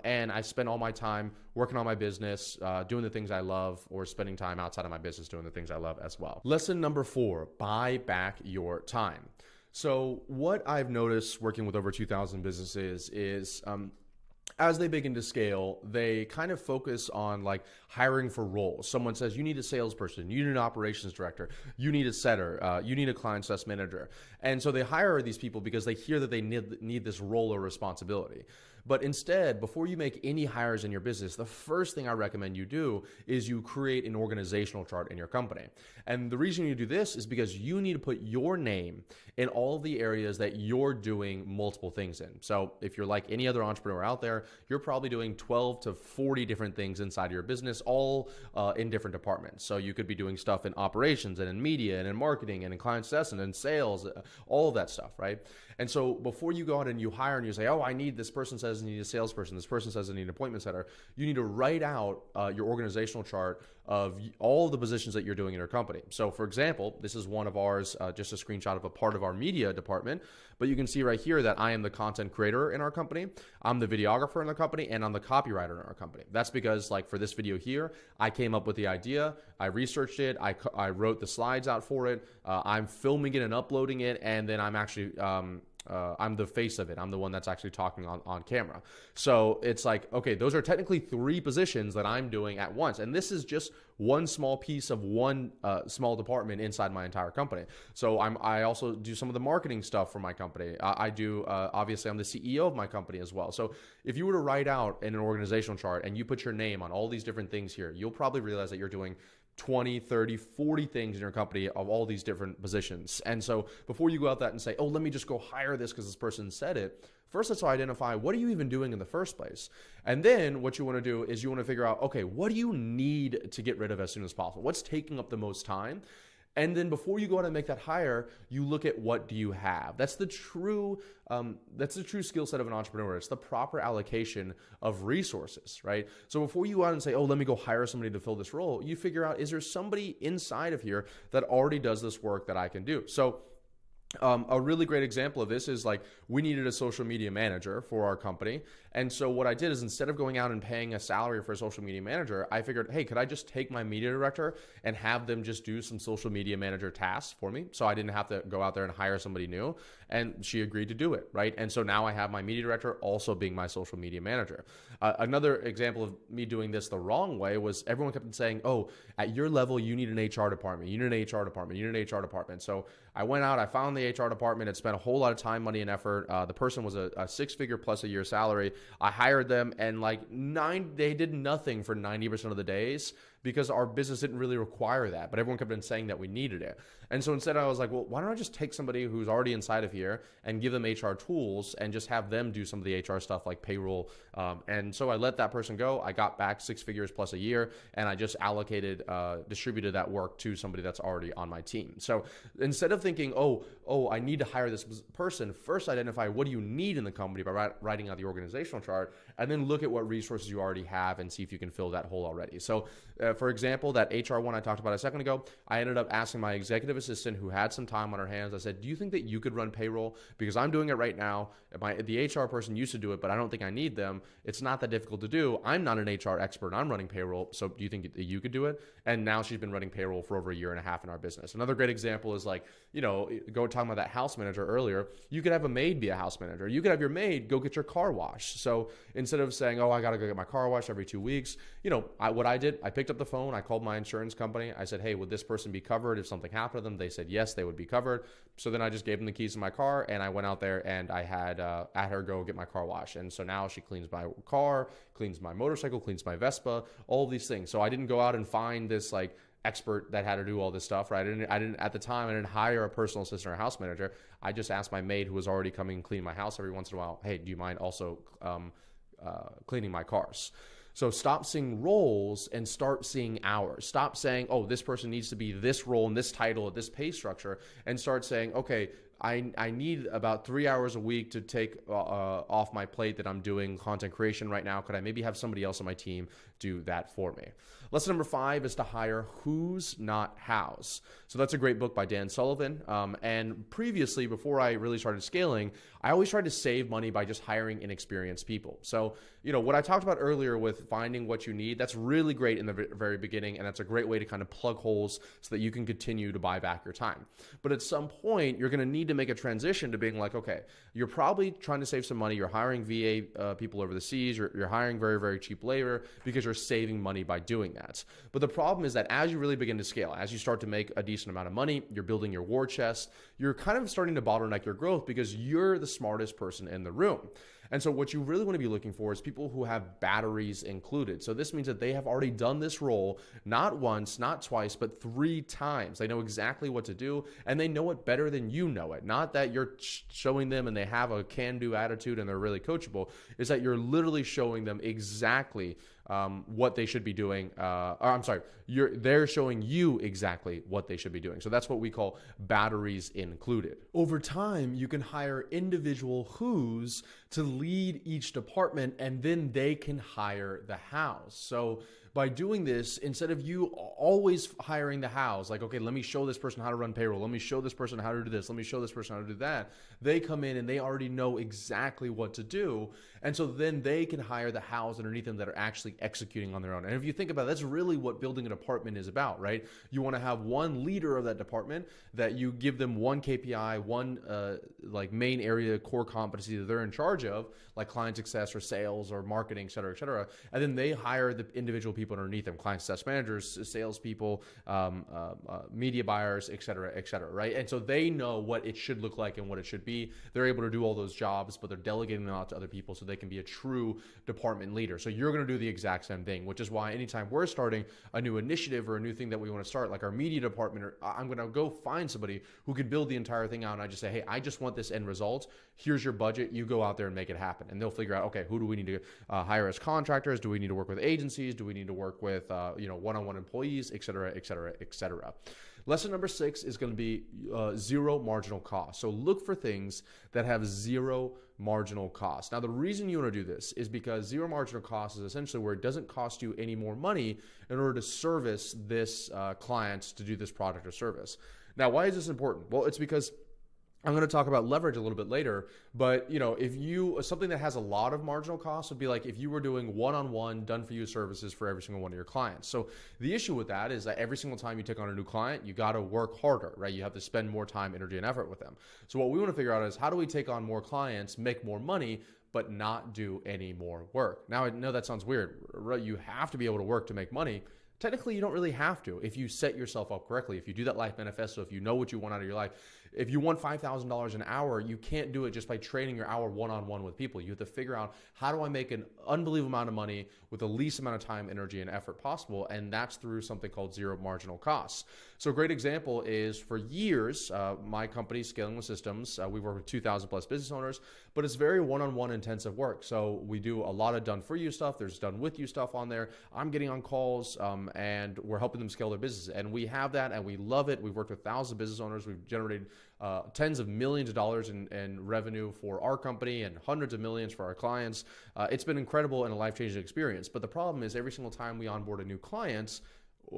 [SPEAKER 1] And I spend all my time working on my business, doing the things I love, or spending time outside of my business doing the things I love as well. Lesson number 4, buy back your time. So what I've noticed working with over 2,000 businesses is as they begin to scale, they kind of focus on like hiring for roles. Someone says, you need a salesperson, you need an operations director, you need a setter, you need a client success manager. And so they hire these people because they hear that they need this role or responsibility. But instead, before you make any hires in your business, the first thing I recommend you do is you create an organizational chart in your company. And the reason you do this is because you need to put your name in all of the areas that you're doing multiple things in. So if you're like any other entrepreneur out there, you're probably doing 12 to 40 different things inside your business, all in different departments. So you could be doing stuff in operations and in media and in marketing and in client success and in sales, all of that stuff, right? And so before you go out and you hire and you say, oh, I need, this person says I need a salesperson, this person says I need an appointment setter, you need to write out your organizational chart of all the positions that you're doing in your company. So for example, this is one of ours, just a screenshot of a part of our media department, but you can see right here that I am the content creator in our company, I'm the videographer in the company, and I'm the copywriter in our company. That's because like for this video here, I came up with the idea, I researched it, I wrote the slides out for it, I'm filming it and uploading it, and then I'm actually I'm the face of it. I'm the one that's actually talking on camera. So it's like, okay, those are technically 3 positions that I'm doing at once. And this is just one small piece of one small department inside my entire company. So I also do some of the marketing stuff for my company. I do, obviously I'm the CEO of my company as well. So if you were to write out in an organizational chart and you put your name on all these different things here, you'll probably realize that you're doing 20, 30, 40 things in your company of all these different positions. And so before you go out that and say, oh, let me just go hire this because this person said it, first let's identify what are you even doing in the first place? And then what you want to do is you want to figure out, okay, what do you need to get rid of as soon as possible? What's taking up the most time? And then before you go out and make that hire, you look at what do you have. That's the true skill set of an entrepreneur. It's the proper allocation of resources, right? So before you go out and say, oh, let me go hire somebody to fill this role, you figure out, is there somebody inside of here that already does this work that I can do? So A really great example of this is like we needed a social media manager for our company. And so what I did is instead of going out and paying a salary for a social media manager, I figured, hey, could I just take my media director and have them just do some social media manager tasks for me? So I didn't have to go out there and hire somebody new. And she agreed to do it, right? And so now I have my media director also being my social media manager. Another example of me doing this the wrong way was everyone kept saying, oh, at your level, you need an HR department. You need an HR department. You need an HR department. So I went out, I found the HR department. It spent a whole lot of time, money, and effort. The person was a six-figure plus a year salary. I hired them, and they did nothing for 90% of the days because our business didn't really require that. But everyone kept on saying that we needed it. And so instead I was like, well, why don't I just take somebody who's already inside of here and give them HR tools and just have them do some of the HR stuff like payroll. And so I let that person go. I got back 6 figures plus a year, and I just distributed that work to somebody that's already on my team. So instead of thinking, oh, I need to hire this person, first identify what do you need in the company by writing out the organizational chart, and then look at what resources you already have and see if you can fill that hole already. So for example, that HR one I talked about a second ago, I ended up asking my executive assistant who had some time on her hands. I said, do you think that you could run payroll? Because I'm doing it right now. The HR person used to do it, but I don't think I need them. It's not that difficult to do. I'm not an HR expert. I'm running payroll. So do you think that you could do it? And now she's been running payroll for over a year and a half in our business. Another great example is talking about that house manager earlier. You could have a maid be a house manager. You could have your maid go get your car washed. So instead of saying, oh, I got to go get my car washed every 2 weeks, what I did, I picked up the phone. I called my insurance company. I said, hey, would this person be covered if something happened to them? They said, yes, they would be covered. So then I just gave them the keys to my car, and I went out there and I had her go get my car washed. And so now she cleans my car, cleans my motorcycle, cleans my Vespa, all of these things. So I didn't go out and find this expert that had to do all this stuff, right? I didn't at the time, I didn't hire a personal assistant or a house manager. I just asked my maid who was already coming and clean my house every once in a while, hey, do you mind also cleaning my cars? So stop seeing roles and start seeing hours. Stop saying, oh, this person needs to be this role and this title at this pay structure, and start saying, okay, I need about 3 hours a week to take off my plate that I'm doing content creation right now. Could I maybe have somebody else on my team do that for me? Lesson number 5 is to hire who's, not how's. So that's a great book by Dan Sullivan. And previously, before I really started scaling, I always tried to save money by just hiring inexperienced people. So, what I talked about earlier with finding what you need, that's really great in the very beginning. And that's a great way to kind of plug holes so that you can continue to buy back your time. But at some point, you're going to need to make a transition to being like, okay, you're probably trying to save some money. You're hiring VA people over the seas. You're hiring very, very cheap labor because you're saving money by doing that. But the problem is that as you really begin to scale, as you start to make a decent amount of money, you're building your war chest, you're kind of starting to bottleneck your growth because you're the smartest person in the room. And so what you really want to be looking for is people who have batteries included. So this means that they have already done this role, not once, not twice, but 3 times. They know exactly what to do, and they know it better than you know it. Not that you're showing them and they have a can-do attitude and they're really coachable. Is that you're literally showing them exactly what they should be doing. They're showing you exactly what they should be doing. So that's what we call batteries included. Over time, you can hire individual who's to lead each department, and then they can hire the hows. So by doing this, instead of you always hiring the hows, like, okay, let me show this person how to run payroll. Let me show this person how to do this. Let me show this person how to do that. They come in and they already know exactly what to do. And so then they can hire the hows underneath them that are actually executing on their own. And if you think about it, that's really what building a department is about, right? You want to have one leader of that department that you give them one KPI, one main area core competency that they're in charge of, like client success or sales or marketing, et cetera, et cetera. And then they hire the individual people underneath them, client success managers, salespeople, media buyers, et cetera, right? And so they know what it should look like and what it should be. They're able to do all those jobs, but they're delegating them out to other people so they can be a true department leader. So you're going to do the exact same thing, which is why anytime we're starting a new initiative or a new thing that we want to start, like our media department, or I'm going to go find somebody who can build the entire thing out. And I just say, hey, I just want this end result. Here's your budget. You go out there and make it happen. And they'll figure out, okay, who do we need to hire as contractors? Do we need to work with agencies? Do we need to work with one-on-one employees, et cetera, et cetera, et cetera. Lesson number 6 is going to be zero marginal cost. So look for things that have zero marginal cost. Now, the reason you want to do this is because zero marginal cost is essentially where it doesn't cost you any more money in order to service this client to do this product or service. Now, why is this important? Well, it's because I'm going to talk about leverage a little bit later, but if something that has a lot of marginal costs would be like if you were doing one-on-one done for you services for every single one of your clients. So the issue with that is that every single time you take on a new client, you got to work harder, right? You have to spend more time, energy, and effort with them. So what we want to figure out is how do we take on more clients, make more money, but not do any more work. Now, I know that sounds weird, right? You have to be able to work to make money. Technically, you don't really have to if you set yourself up correctly. If you do that life manifesto, if you know what you want out of your life, if you want $5,000 an hour, you can't do it just by trading your hour one-on-one with people. You have to figure out, how do I make an unbelievable amount of money with the least amount of time, energy, and effort possible? And that's through something called zero marginal costs. So a great example is, for years, my company, Scaling with Systems, we work with 2,000 plus business owners, but it's very one-on-one intensive work. So we do a lot of done for you stuff. There's done with you stuff on there. I'm getting on calls and we're helping them scale their business. And we have that and we love it. We've worked with thousands of business owners. We've generated tens of millions of dollars in revenue for our company and hundreds of millions for our clients. It's been incredible and a life-changing experience. But the problem is, every single time we onboard a new client,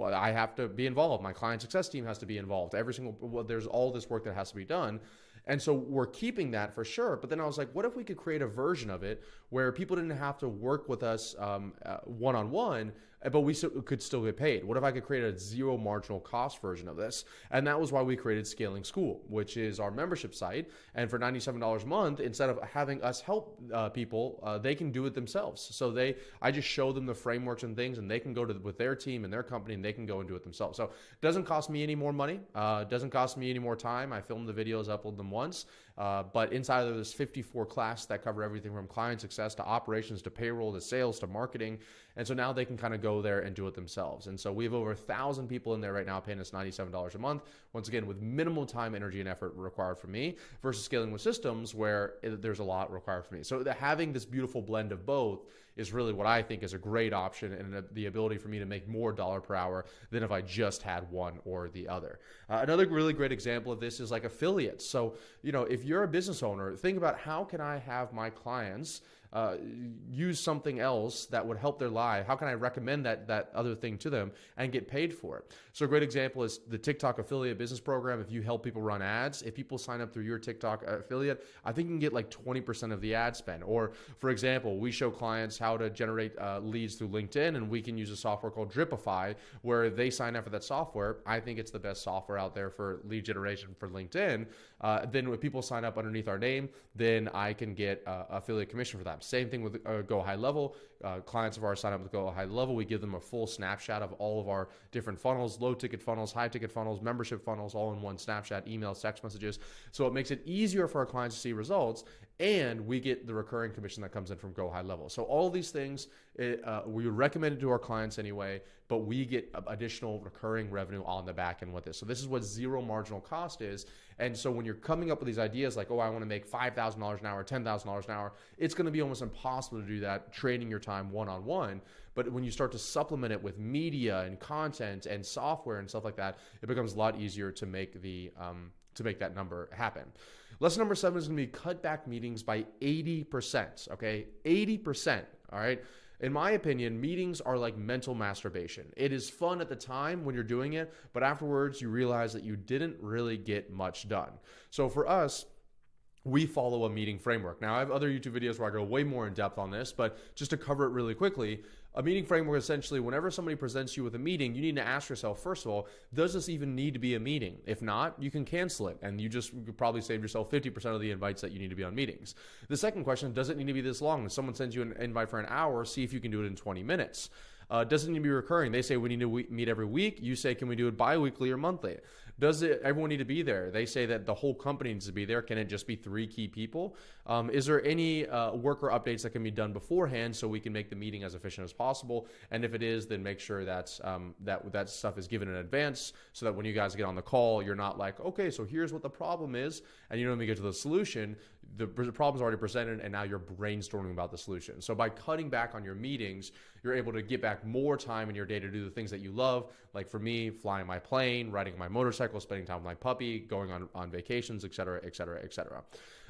[SPEAKER 1] I have to be involved. My client success team has to be involved. There's all this work that has to be done. And so we're keeping that for sure. But then I was like, what if we could create a version of it where people didn't have to work with us one-on-one, but we could still get paid? What if I could create a zero marginal cost version of this? And that was why we created Scaling School, which is our membership site. And for $97 a month, instead of having us help people, they can do it themselves. So I just show them the frameworks and things, and they can go with their team and their company, and they can go and do it themselves. So it doesn't cost me any more money. It doesn't cost me any more time. I film the videos, upload them once. But inside of there's 54 classes that cover everything from client success to operations to payroll to sales to marketing. And so now they can kind of go there and do it themselves. And so we have over 1,000 people in there right now paying us $97 a month. Once again, with minimal time, energy, and effort required from me, versus Scaling with Systems where there's a lot required from me. So having this beautiful blend of both is really what I think is a great option, and the ability for me to make more dollar per hour than if I just had one or the other. Another really great example of this is like affiliates. So, if you're a business owner, think about, how can I have my clients use something else that would help their life? How can I recommend that other thing to them and get paid for it? So a great example is the TikTok affiliate business program. If you help people run ads, if people sign up through your TikTok affiliate, I think you can get like 20% of the ad spend. Or for example, we show clients how to generate leads through LinkedIn, and we can use a software called Dripify where they sign up for that software. I think it's the best software out there for lead generation for LinkedIn. Then when people sign up underneath our name, then I can get affiliate commission for that. Same thing with Go High Level. Clients of ours sign up with Go High Level. We give them a full snapshot of all of our different funnels, low ticket funnels, high ticket funnels, membership funnels, all in one snapshot, emails, text messages. So it makes it easier for our clients to see results, and we get the recurring commission that comes in from Go High Level. So all of these things, we recommend it to our clients anyway, but we get additional recurring revenue on the back end with this. So this is what zero marginal cost is. And so when you're coming up with these ideas like, oh, I want to make $5,000 an hour, $10,000 an hour, it's going to be almost impossible to do that trading your time one-on-one. But when you start to supplement it with media and content and software and stuff like that, it becomes a lot easier to make that number happen. Lesson number 7 is going to be cut back meetings by 80%. Okay, 80%. All right. In my opinion, meetings are like mental masturbation. It is fun at the time when you're doing it, but afterwards you realize that you didn't really get much done. So for us, we follow a meeting framework. Now, I have other YouTube videos where I go way more in depth on this, but just to cover it really quickly, a meeting framework essentially, whenever somebody presents you with a meeting, you need to ask yourself, first of all, does this even need to be a meeting? If not, you can cancel it, and you could probably save yourself 50% of the invites that you need to be on meetings. The second question, does it need to be this long? If someone sends you an invite for an hour, see if you can do it in 20 minutes. Does it need to be recurring? They say we need to meet every week. You say, can we do it bi-weekly or monthly? Does everyone need to be there? They say that the whole company needs to be there. Can it just be 3 key people? Is there any worker updates that can be done beforehand so we can make the meeting as efficient as possible? And if it is, then make sure that stuff is given in advance so that when you guys get on the call, you're not like, okay, so here's what the problem is, and you don't even get to the solution. The problem's already presented, and now you're brainstorming about the solution. So by cutting back on your meetings, you're able to get back more time in your day to do the things that you love. Like for me, flying my plane, riding my motorcycle, spending time with my puppy, going on vacations, et cetera, et cetera, et cetera.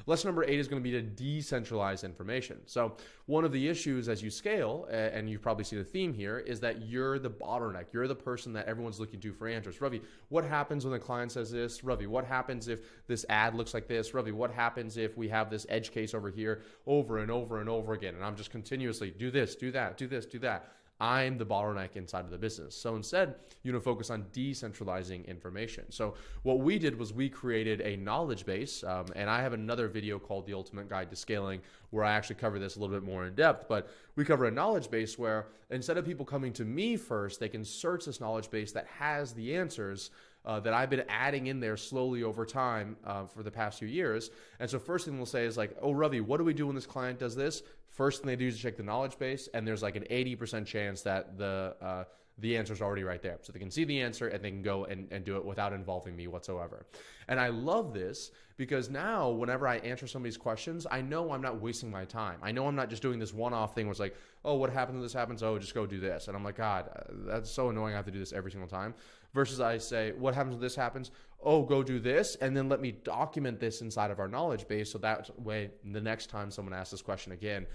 [SPEAKER 1] Lesson number 8 is going to be to decentralize information. So one of the issues as you scale, and you've probably seen a theme here, is that you're the bottleneck. You're the person that everyone's looking to for answers. Ravi, what happens when the client says this? Ravi, what happens if this ad looks like this? Ravi, what happens if we have this edge case over here over and over and over again? And I'm just continuously do this, do that, do this, do that. I'm the bottleneck inside of the business. So instead, focus on decentralizing information. So what we did was we created a knowledge base, and I have another video called The Ultimate Guide to Scaling where I actually cover this a little bit more in depth, but we cover a knowledge base where instead of people coming to me first, they can search this knowledge base that has the answers that I've been adding in there slowly over time for the past few years. And so first thing we'll say is like, oh, Ravi, what do we do when this client does this? First thing they do is check the knowledge base, and there's like an 80% chance that the answer is already right there. So they can see the answer and they can go and do it without involving me whatsoever. And I love this because now whenever I answer somebody's questions, I know I'm not wasting my time. I know I'm not just doing this one-off thing where it's like, oh, what happens when this happens? Oh, just go do this. And I'm like, God, that's so annoying. I have to do this every single time. Versus I say, what happens when this happens? Oh, go do this. And then let me document this inside of our knowledge base. So that way, the next time someone asks this question again,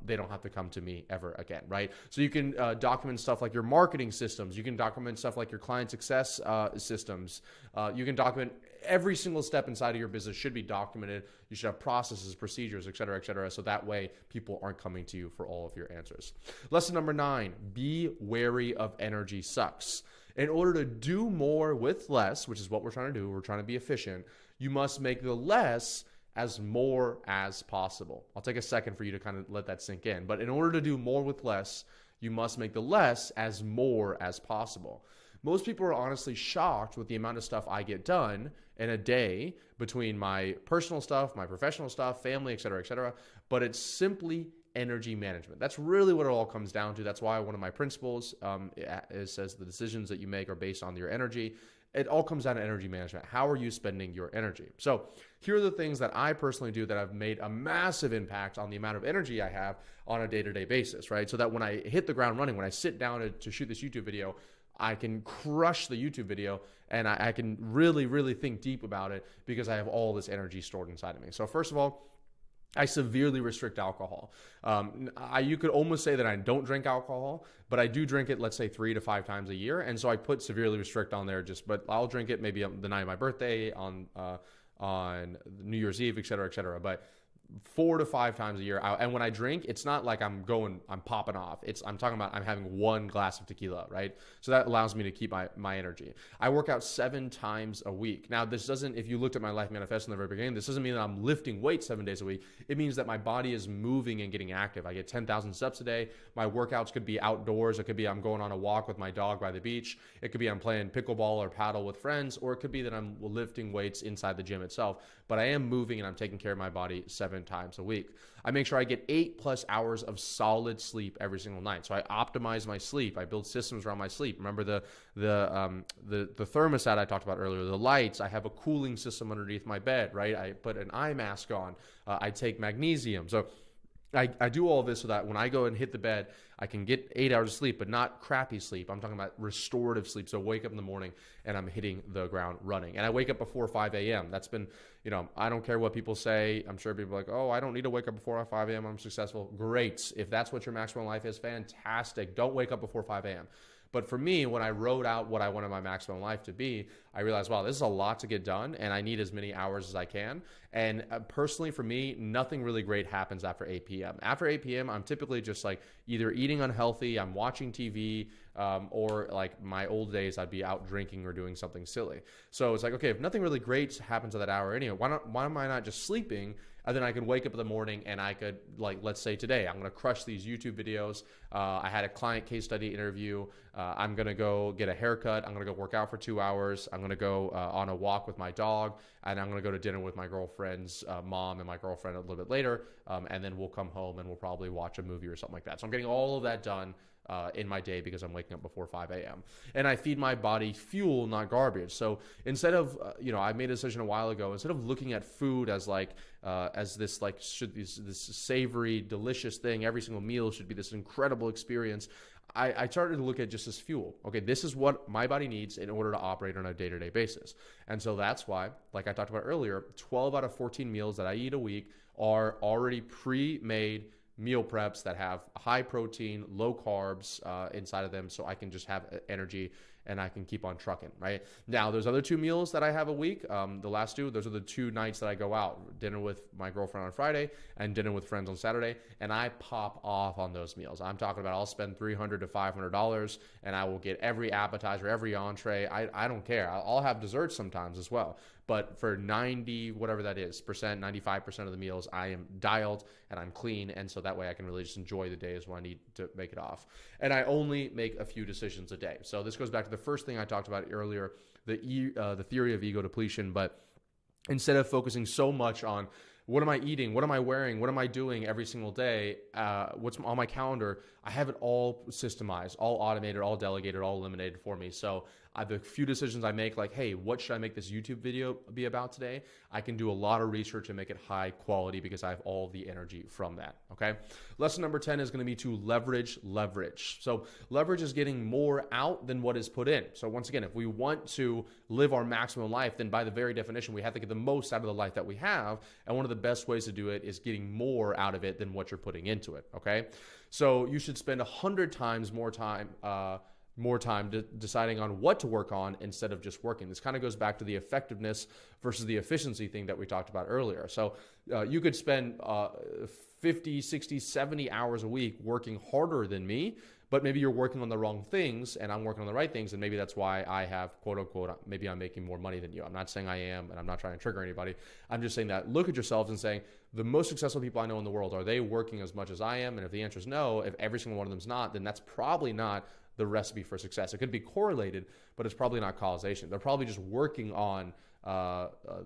[SPEAKER 1] they don't have to come to me ever again, right? So you can document stuff like your marketing systems. You can document stuff like your client success systems. You can document every single step inside of your business should be documented. You should have processes, procedures, et cetera, et cetera. So that way people aren't coming to you for all of your answers. Lesson number 9, be wary of energy sucks. In order to do more with less, which is what we're trying to do, we're trying to be efficient, you must make the less as more as possible. I'll take a second for you to kind of let that sink in. But in order to do more with less, you must make the less as more as possible. Most people are honestly shocked with the amount of stuff I get done in a day between my personal stuff, my professional stuff, family, et cetera, but it's simply energy management. That's really what it all comes down to. That's why one of my principles says the decisions that you make are based on your energy. It all comes down to energy management. How are you spending your energy? So here are the things that I personally do that have made a massive impact on the amount of energy I have on a day-to-day basis, right? So that when I hit the ground running, when I sit down to shoot this YouTube video, I can crush the YouTube video and I can really, really think deep about it because I have all this energy stored inside of me. So first of all, I severely restrict alcohol. You could almost say that I don't drink alcohol, but I do drink it, let's say 3 to 5 times a year. And so I put severely restrict on there but I'll drink it maybe on the night of my birthday, on New Year's Eve, et cetera, but 4 to 5 times a year. And when I drink, it's not like I'm popping off. I'm talking about I'm having 1 glass of tequila, right? So that allows me to keep my energy. I work out 7 times a week. Now, this doesn't, if you looked at my life manifesto in the very beginning, this doesn't mean that I'm lifting weights 7 days a week. It means that my body is moving and getting active. I get 10,000 steps a day. My workouts could be outdoors. It could be I'm going on a walk with my dog by the beach. It could be I'm playing pickleball or paddle with friends, or it could be that I'm lifting weights inside the gym itself. But I am moving and I'm taking care of my body 7 times a week. I make sure I get 8+ hours of solid sleep every single night. So I optimize my sleep. I build systems around my sleep. Remember the thermostat I talked about earlier, the lights. I have a cooling system underneath my bed, right? I put an eye mask on. I take magnesium. So I do all this so that when I go and hit the bed, I can get 8 hours of sleep, but not crappy sleep. I'm talking about restorative sleep. So wake up in the morning and I'm hitting the ground running. And I wake up before 5 a.m. That's been, I don't care what people say. I'm sure people are like, oh, I don't need to wake up before 5 a.m. I'm successful. Great. If that's what your maximum life is, fantastic. Don't wake up before 5 a.m. But for me, when I wrote out what I wanted my maximum life to be, I realized, wow, this is a lot to get done, and I need as many hours as I can. And personally, for me, nothing really great happens after 8 p.m. After 8 p.m., I'm typically just like either eating unhealthy, I'm watching TV, or like my old days, I'd be out drinking or doing something silly. So it's like, okay, if nothing really great happens at that hour anyway, why am I not just sleeping? And then I could wake up in the morning and I could, like, let's say today, I'm going to crush these YouTube videos. I had a client case study interview. I'm going to go get a haircut. I'm going to go work out for 2 hours. I'm going to go on a walk with my dog. And I'm going to go to dinner with my girlfriend's mom and my girlfriend a little bit later. And then we'll come home and we'll probably watch a movie or something like that. So I'm getting all of that done in my day because I'm waking up before 5 a.m. And I feed my body fuel, not garbage. So instead of, I made a decision a while ago, instead of looking at food as this savory, delicious thing, every single meal should be this incredible experience. I started to look at just as fuel. Okay, this is what my body needs in order to operate on a day-to-day basis. And so that's why, like I talked about earlier, 12 out of 14 meals that I eat a week are already pre-made meal preps that have high protein, low carbs inside of them, so I can just have energy and I can keep on trucking, right? Now, there's other 2 meals that I have a week. The last 2, those are the 2 nights that I go out. Dinner with my girlfriend on Friday and dinner with friends on Saturday, and I pop off on those meals. I'm talking about I'll spend $300 to $500, and I will get every appetizer, every entree. I don't care. I'll have desserts sometimes as well. But for 90, whatever that is, 95% of the meals, I am dialed and I'm clean. And so that way I can really just enjoy the days when I need to make it off. And I only make a few decisions a day. So this goes back to the first thing I talked about earlier, the theory of ego depletion. But instead of focusing so much on what am I eating, what am I wearing, what am I doing every single day, what's on my calendar, I have it all systemized, all automated, all delegated, all eliminated for me. So the few decisions I make, like, hey, what should I make this YouTube video be about today? I can do a lot of research and make it high quality because I have all the energy from that, okay? Lesson number 10 is going to be to leverage leverage. So leverage is getting more out than what is put in. So once again, if we want to live our maximum life, then by the very definition, we have to get the most out of the life that we have. And one of the best ways to do it is getting more out of it than what you're putting into it, okay? So you should spend 100 times more time deciding on what to work on instead of just working. This kind of goes back to the effectiveness versus the efficiency thing that we talked about earlier. So you could spend 50, 60, 70 hours a week working harder than me, but maybe you're working on the wrong things and I'm working on the right things. And maybe that's why I have, quote unquote, maybe I'm making more money than you. I'm not saying I am, and I'm not trying to trigger anybody. I'm just saying that look at yourselves and saying, the most successful people I know in the world, are they working as much as I am? And if the answer is no, if every single one of them is not, then that's probably not the recipe for success. It could be correlated, but it's probably not causation. They're probably just working on,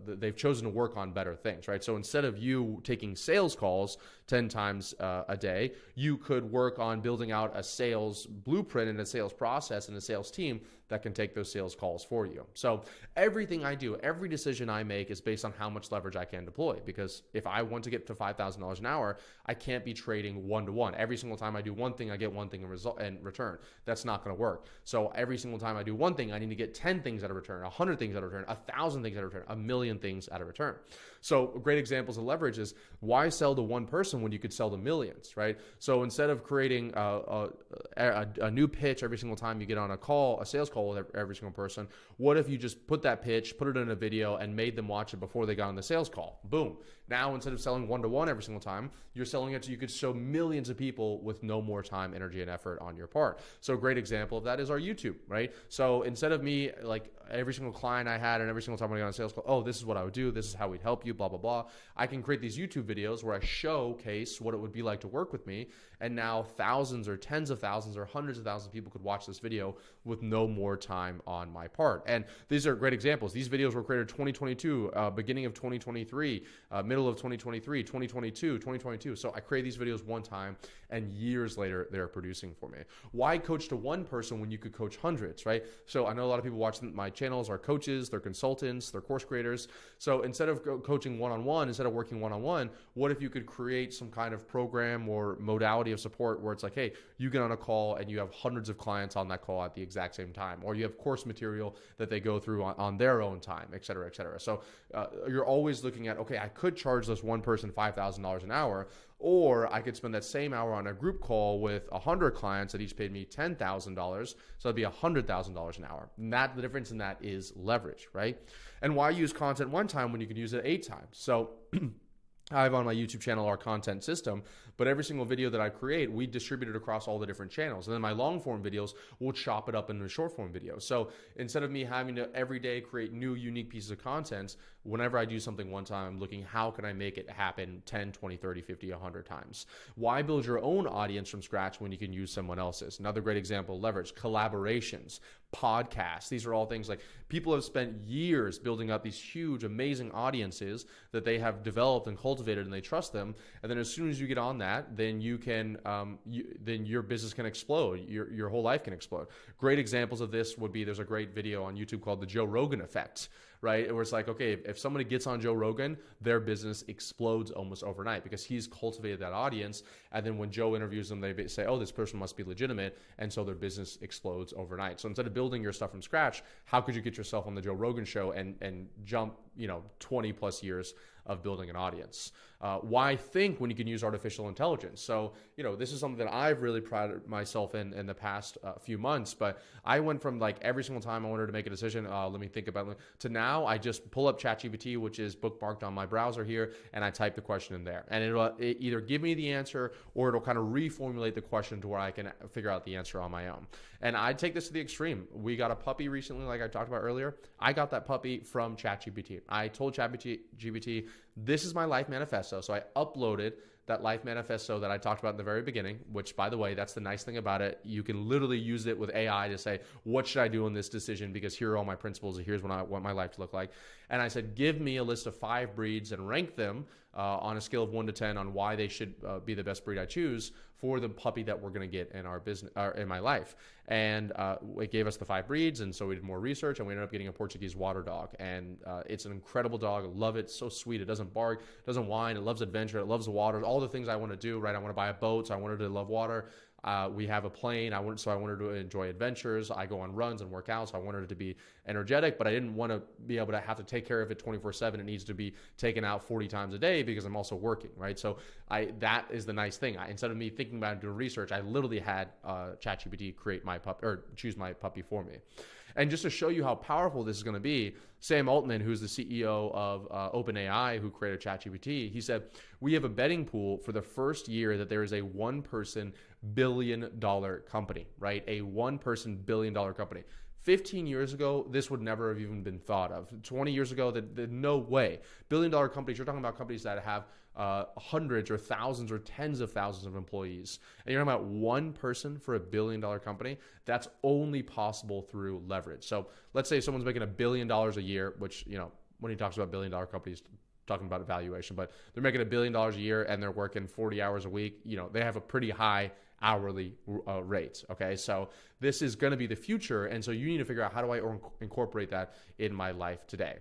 [SPEAKER 1] they've chosen to work on better things, right? So instead of you taking sales calls 10 times a day, you could work on building out a sales blueprint and a sales process and a sales team that can take those sales calls for you. So everything I do, every decision I make is based on how much leverage I can deploy. Because if I want to get to $5,000 an hour, I can't be trading one-to-one. Every single time I do one thing, I get one thing in return. That's not going to work. So every single time I do one thing, I need to get 10 things out of return, 100 things out of return, 1,000 things out of return, 1,000,000 things out of return. So great examples of leverage is, why sell to one person when you could sell to millions, right? So instead of creating a new pitch every single time you get on a sales call with every single person, what if you just put that pitch, put it in a video, and made them watch it before they got on the sales call? Boom. Now, instead of selling one-to-one every single time, you're selling it so you could show millions of people with no more time, energy, and effort on your part. So a great example of that is our YouTube, right? So instead of me, like every single client I had and every single time I got on a sales call, oh, this is what I would do, this is how we'd help you, blah, blah, blah. I can create these YouTube videos where I showcase what it would be like to work with me. And now thousands or tens of thousands or hundreds of thousands of people could watch this video with no more time on my part. And these are great examples. These videos were created 2022, beginning of 2023, middle of 2023, 2022, 2022. So I create these videos one time and years later, they're producing for me. Why coach to one person when you could coach hundreds, right? So I know a lot of people watching my channels are coaches, they're consultants, they're course creators. So instead of coaching one-on-one, instead of working one-on-one, what if you could create some kind of program or modality of support where it's like, hey, you get on a call and you have hundreds of clients on that call at the exact same time, or you have course material that they go through on their own time, et cetera, et cetera. So you're always looking at, okay, I could charge this one person $5,000 an hour, or I could spend that same hour on a group call with 100 clients that each paid me $10,000. So it'd be $100,000 an hour. And the difference in that is leverage, right? And why use content one time when you could use it 8 times? So I have on my YouTube channel our content system, but every single video that I create, we distribute it across all the different channels. And then my long form videos, we'll chop it up into short form videos. So instead of me having to every day create new unique pieces of content, whenever I do something one time, I'm looking, how can I make it happen 10, 20, 30, 50, 100 times? Why build your own audience from scratch when you can use someone else's? Another great example, leverage, collaborations. podcasts. These are all things like people have spent years building up these huge, amazing audiences that they have developed and cultivated, and they trust them. And then as soon as you get on that, then you can, then your business can explode. Your whole life can explode. Great examples of this would be, there's a great video on YouTube called The Joe Rogan Effect, right? Where it's like, okay, if somebody gets on Joe Rogan, their business explodes almost overnight because he's cultivated that audience. And then when Joe interviews them, they say, oh, this person must be legitimate. And so their business explodes overnight. So instead of building your stuff from scratch, how could you get yourself on the Joe Rogan show and jump, 20 plus years of building an audience? Why think when you can use artificial intelligence? So, this is something that I've really prided myself in the past few months, but I went from like every single time I wanted to make a decision, let me think about it, to now I just pull up ChatGPT, which is bookmarked on my browser here, and I type the question in there. And it'll either give me the answer or it'll kind of reformulate the question to where I can figure out the answer on my own. And I take this to the extreme. We got a puppy recently, like I talked about earlier. I got that puppy from ChatGPT. I told ChatGPT, this is my life manifesto. So I uploaded that life manifesto that I talked about in the very beginning, which, by the way, that's the nice thing about it. You can literally use it with AI to say, what should I do in this decision? Because here are all my principles, and here's what I want my life to look like. And I said, give me a list of 5 breeds and rank them on a scale of 1 to 10 on why they should be the best breed I choose for the puppy that we're going to get in our business, or in my life. And it gave us the 5 breeds, and so we did more research, and we ended up getting a Portuguese water dog. And it's an incredible dog. I love it. It's so sweet. It doesn't bark, doesn't whine. It loves adventure. It loves the water. All the things I want to do, right? I want to buy a boat, so I wanted to love water. We have a plane. I wanted to enjoy adventures. I go on runs and work out, so I wanted it to be energetic, but I didn't want to be able to have to take care of it 24/7. It needs to be taken out 40 times a day because I'm also working, right? So that is the nice thing. Instead of me thinking about doing research, I literally had ChatGPT create my puppy, or choose my puppy for me. And just to show you how powerful this is going to be, Sam Altman, who's the CEO of OpenAI, who created ChatGPT, he said, we have a betting pool for the first year that there is a one-person billion-dollar company, right? A one-person billion-dollar company. 15 years ago, this would never have even been thought of. 20 years ago, no way. Billion-dollar companies, you're talking about companies that have hundreds or thousands or tens of thousands of employees. And you're talking about one person for a billion-dollar company. That's only possible through leverage. So let's say someone's making $1 billion a year, which, when he talks about billion-dollar companies, talking about evaluation, but they're making $1 billion a year and they're working 40 hours a week. They have a pretty high hourly rate. Okay. So this is going to be the future. And so you need to figure out, how do I incorporate that in my life today?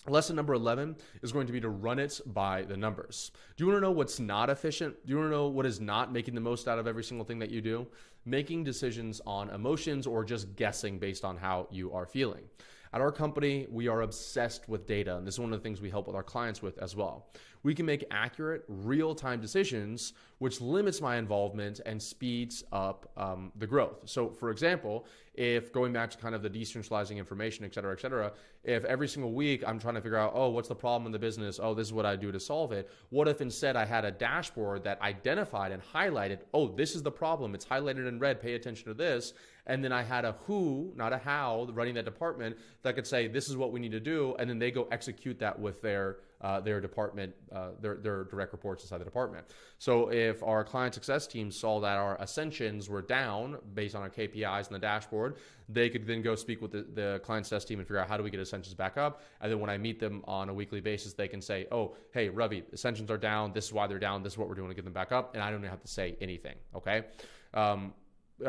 [SPEAKER 1] Lesson number 11 is going to be to run it by the numbers. Do you want to know what's not efficient? Do you want to know what is not making the most out of every single thing that you do? Making decisions on emotions or just guessing based on how you are feeling. At our company, we are obsessed with data, and this is one of the things we help with our clients with as well. We can make accurate, real-time decisions, which limits my involvement and speeds up the growth. So, for example, if going back to kind of the decentralizing information, et cetera, if every single week I'm trying to figure out, oh, what's the problem in the business? Oh, this is what I do to solve it. What if instead I had a dashboard that identified and highlighted, oh, this is the problem. It's highlighted in red. Pay attention to this. And then I had a who, not a how, running that department that could say, this is what we need to do. And then they go execute that with their department, their direct reports inside the department. So if our client success team saw that our ascensions were down based on our KPIs in the dashboard, they could then go speak with the client success team and figure out, how do we get ascensions back up? And then when I meet them on a weekly basis, they can say, oh, hey, Ravi, ascensions are down. This is why they're down. This is what we're doing to get them back up. And I don't even have to say anything. Okay.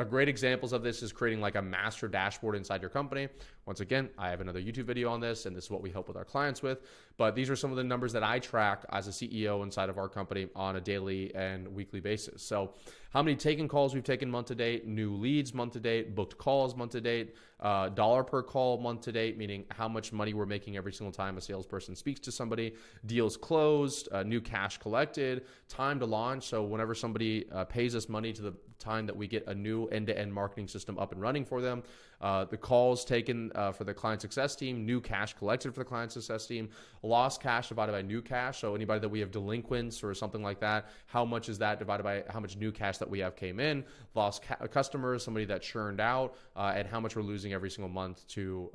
[SPEAKER 1] Great examples of this is creating like a master dashboard inside your company. Once again, I have another YouTube video on this, and this is what we help with our clients with. But these are some of the numbers that I track as a CEO inside of our company on a daily and weekly basis. So how many taken calls we've taken month to date, new leads month to date, booked calls month to date, dollar per call month to date, meaning how much money we're making every single time a salesperson speaks to somebody, deals closed, new cash collected, time to launch. So whenever somebody pays us money to the time that we get a new end-to-end marketing system up and running for them, the calls taken for the client success team, new cash collected for the client success team, lost cash divided by new cash. So anybody that we have delinquents or something like that, how much is that divided by how much new cash that we have came in, lost customers, somebody that churned out, and how much we're losing every single month to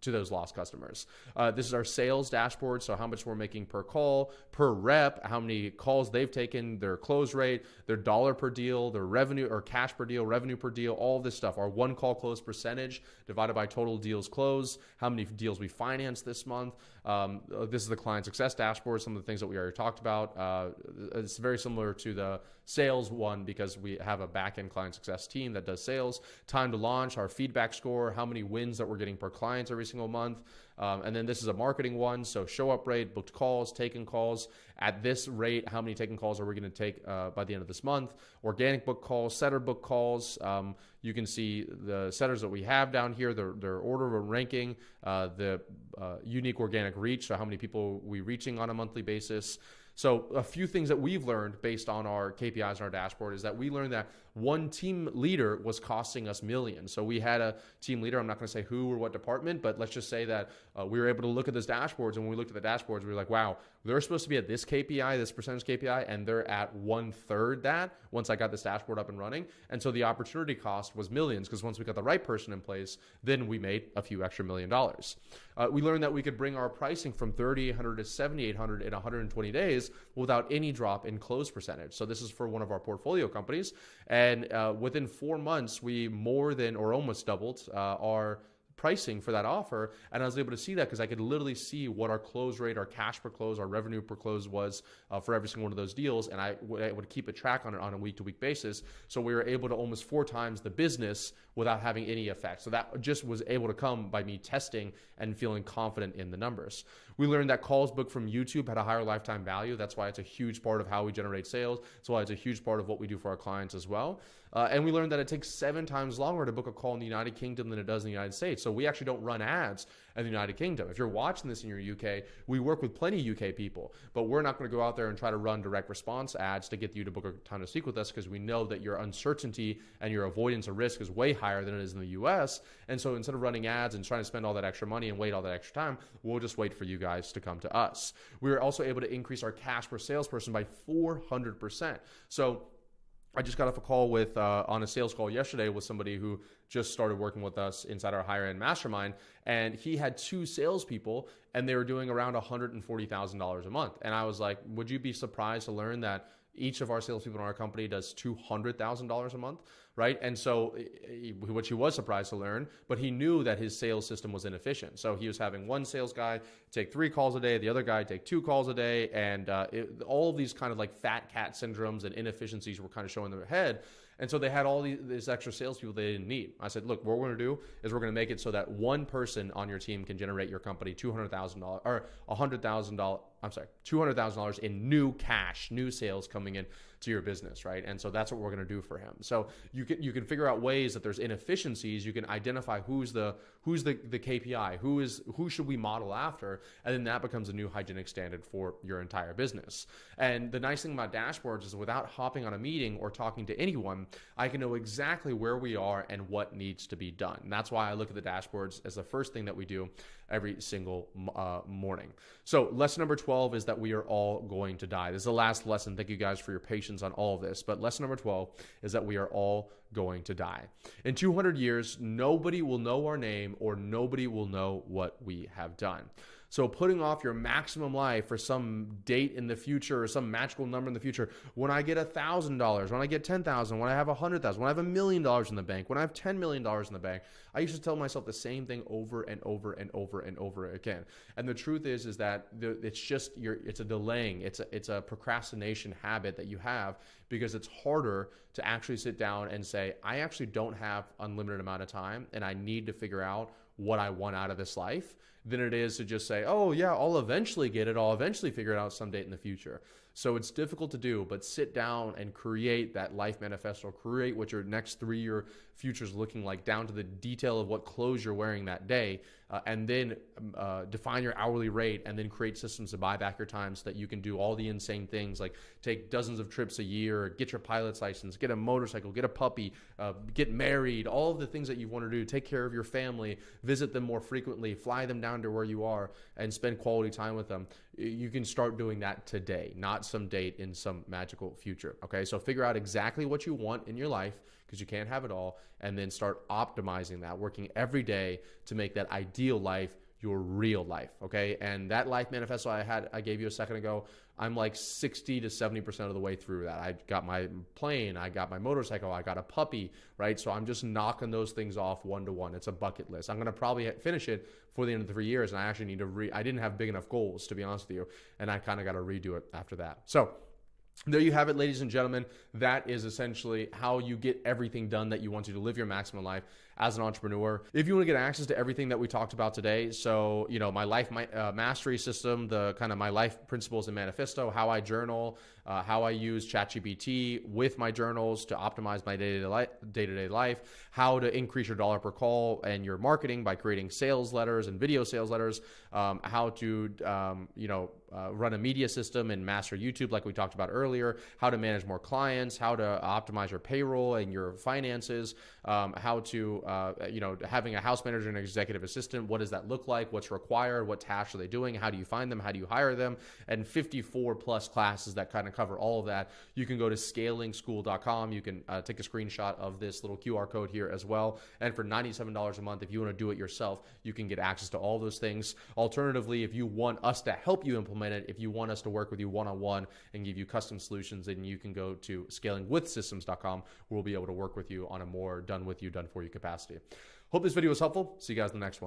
[SPEAKER 1] to those lost customers. This is our sales dashboard. So how much we're making per call, per rep, how many calls they've taken, their close rate, their dollar per deal, their revenue or cash per deal, revenue per deal, all of this stuff. Our one call close percentage divided by total deals closed, how many deals we financed this month. This is the client success dashboard, some of the things that we already talked about. It's very similar to the sales one because we have a back-end client success team that does sales. Time to launch, our feedback score, how many wins that we're getting per client every single month. And then this is a marketing one. So show up rate, booked calls, taken calls. At this rate, how many taken calls are we going to take by the end of this month? Organic book calls, setter book calls. You can see the setters that we have down here, their order of ranking, the unique organic reach, so how many people we reaching on a monthly basis. So a few things that we've learned based on our KPIs and our dashboard is that we learned that one team leader was costing us millions. So we had a team leader, I'm not going to say who or what department, but let's just say that we were able to look at those dashboards, and when we looked at the dashboards, we were like, wow, they're supposed to be at this KPI, this percentage KPI, and they're at 1/3 that once I got this dashboard up and running. And so the opportunity cost was millions, because once we got the right person in place, then we made a few extra $1 million. We learned that we could bring our pricing from $3,800 to $7,800 in 120 days without any drop in close percentage. So this is for one of our portfolio companies. And within 4 months, we more than or almost doubled our pricing for that offer. And I was able to see that because I could literally see what our close rate, our cash per close, our revenue per close was for every single one of those deals. And I would keep a track on it on a week-to-week basis. So we were able to almost 4 times the business without having any effect. So that just was able to come by me testing and feeling confident in the numbers. We learned that calls booked from YouTube had a higher lifetime value. That's why it's a huge part of how we generate sales. That's why it's a huge part of what we do for our clients as well. And we learned that it takes 7 times longer to book a call in the United Kingdom than it does in the United States. So we actually don't run ads in the United Kingdom. If you're watching this in your UK, we work with plenty of UK people, but we're not going to go out there and try to run direct response ads to get you to book a time to speak with us, because we know that your uncertainty and your avoidance of risk is way higher than it is in the US. And so instead of running ads and trying to spend all that extra money and wait all that extra time, we'll just wait for you guys to come to us. We were also able to increase our cash per salesperson by 400%. So I just got off a call with on a sales call yesterday with somebody who just started working with us inside our higher end mastermind, and he had 2 salespeople, and they were doing around $140,000 a month. And I was like, would you be surprised to learn that each of our salespeople in our company does $200,000 a month, right? And so, which he was surprised to learn, but he knew that his sales system was inefficient. So he was having one sales guy take 3 calls a day, the other guy take 2 calls a day, and all of these kind of like fat cat syndromes and inefficiencies were kind of showing in their head. And so they had all these extra salespeople they didn't need. I said, look, what we're going to do is we're going to make it so that one person on your team can generate your company $200,000 or $100,000. I'm sorry, $200,000 in new cash, new sales coming in to your business, right? And so that's what we're going to do for him. So you can figure out ways that there's inefficiencies. You can identify who's the KPI, who should we model after, and then that becomes a new hygienic standard for your entire business. And the nice thing about dashboards is without hopping on a meeting or talking to anyone, I can know exactly where we are and what needs to be done. And that's why I look at the dashboards as the first thing that we do every single morning. So lesson number 12 is that we are all going to die. This is the last lesson. Thank you guys for your patience on all of this. But lesson number 12 is that we are all going to die. In 200 years, nobody will know our name or nobody will know what we have done. So putting off your maximum life for some date in the future or some magical number in the future, when I get $1,000, when I get $10,000, when I have $100,000, when I have $1 million in the bank, when I have $10 million in the bank, I used to tell myself the same thing over and over and over and over again. And the truth is that it's just it's a delaying, it's a procrastination habit that you have, because it's harder to actually sit down and say, I actually don't have unlimited amount of time and I need to figure out what I want out of this life, than it is to just say, oh yeah, I'll eventually get it. I'll eventually figure it out some date in the future. So it's difficult to do, but sit down and create that life manifesto, create what your next 3-year future is looking like down to the detail of what clothes you're wearing that day, and then define your hourly rate, and then create systems to buy back your time so that you can do all the insane things like take dozens of trips a year, get your pilot's license, get a motorcycle, get a puppy, get married, all of the things that you want to do, take care of your family, visit them more frequently, fly them down to where you are and spend quality time with them. You can start doing that today, not some date in some magical future. Okay, so figure out exactly what you want in your life, because you can't have it all, and then start optimizing that, working every day to make that ideal ideal life, your real life, okay? And that life manifesto I gave you a second ago, I'm like 60 to 70% of the way through that. I got my plane, I got my motorcycle, I got a puppy, right? So I'm just knocking those things off one to one. It's a bucket list. I'm going to probably finish it for the end of the 3 years, and I actually need to I didn't have big enough goals, to be honest with you, and I kind of got to redo it after that. So there you have it, ladies and gentlemen. That is essentially how you get everything done that you want to live your maximum life as an entrepreneur. If you want to get access to everything that we talked about today, so, my life mastery system, the kind of my life principles and manifesto, how I journal, how I use ChatGPT with my journals to optimize my day-to-day life, how to increase your dollar per call and your marketing by creating sales letters and video sales letters, how to, run a media system and master YouTube like we talked about earlier, how to manage more clients, how to optimize your payroll and your finances, how to, having a house manager and an executive assistant, what does that look like? What's required? What tasks are they doing? How do you find them? How do you hire them? And 54 plus classes that kind of cover all of that. You can go to scalingschool.com. You can take a screenshot of this little QR code here as well. And for $97 a month, if you want to do it yourself, you can get access to all those things. Alternatively, if you want us to help you implement it, if you want us to work with you one-on-one and give you custom solutions, then you can go to scalingwithsystems.com, where we'll be able to work with you on a more done with you, done for you capacity. Hope this video was helpful. See you guys in the next one.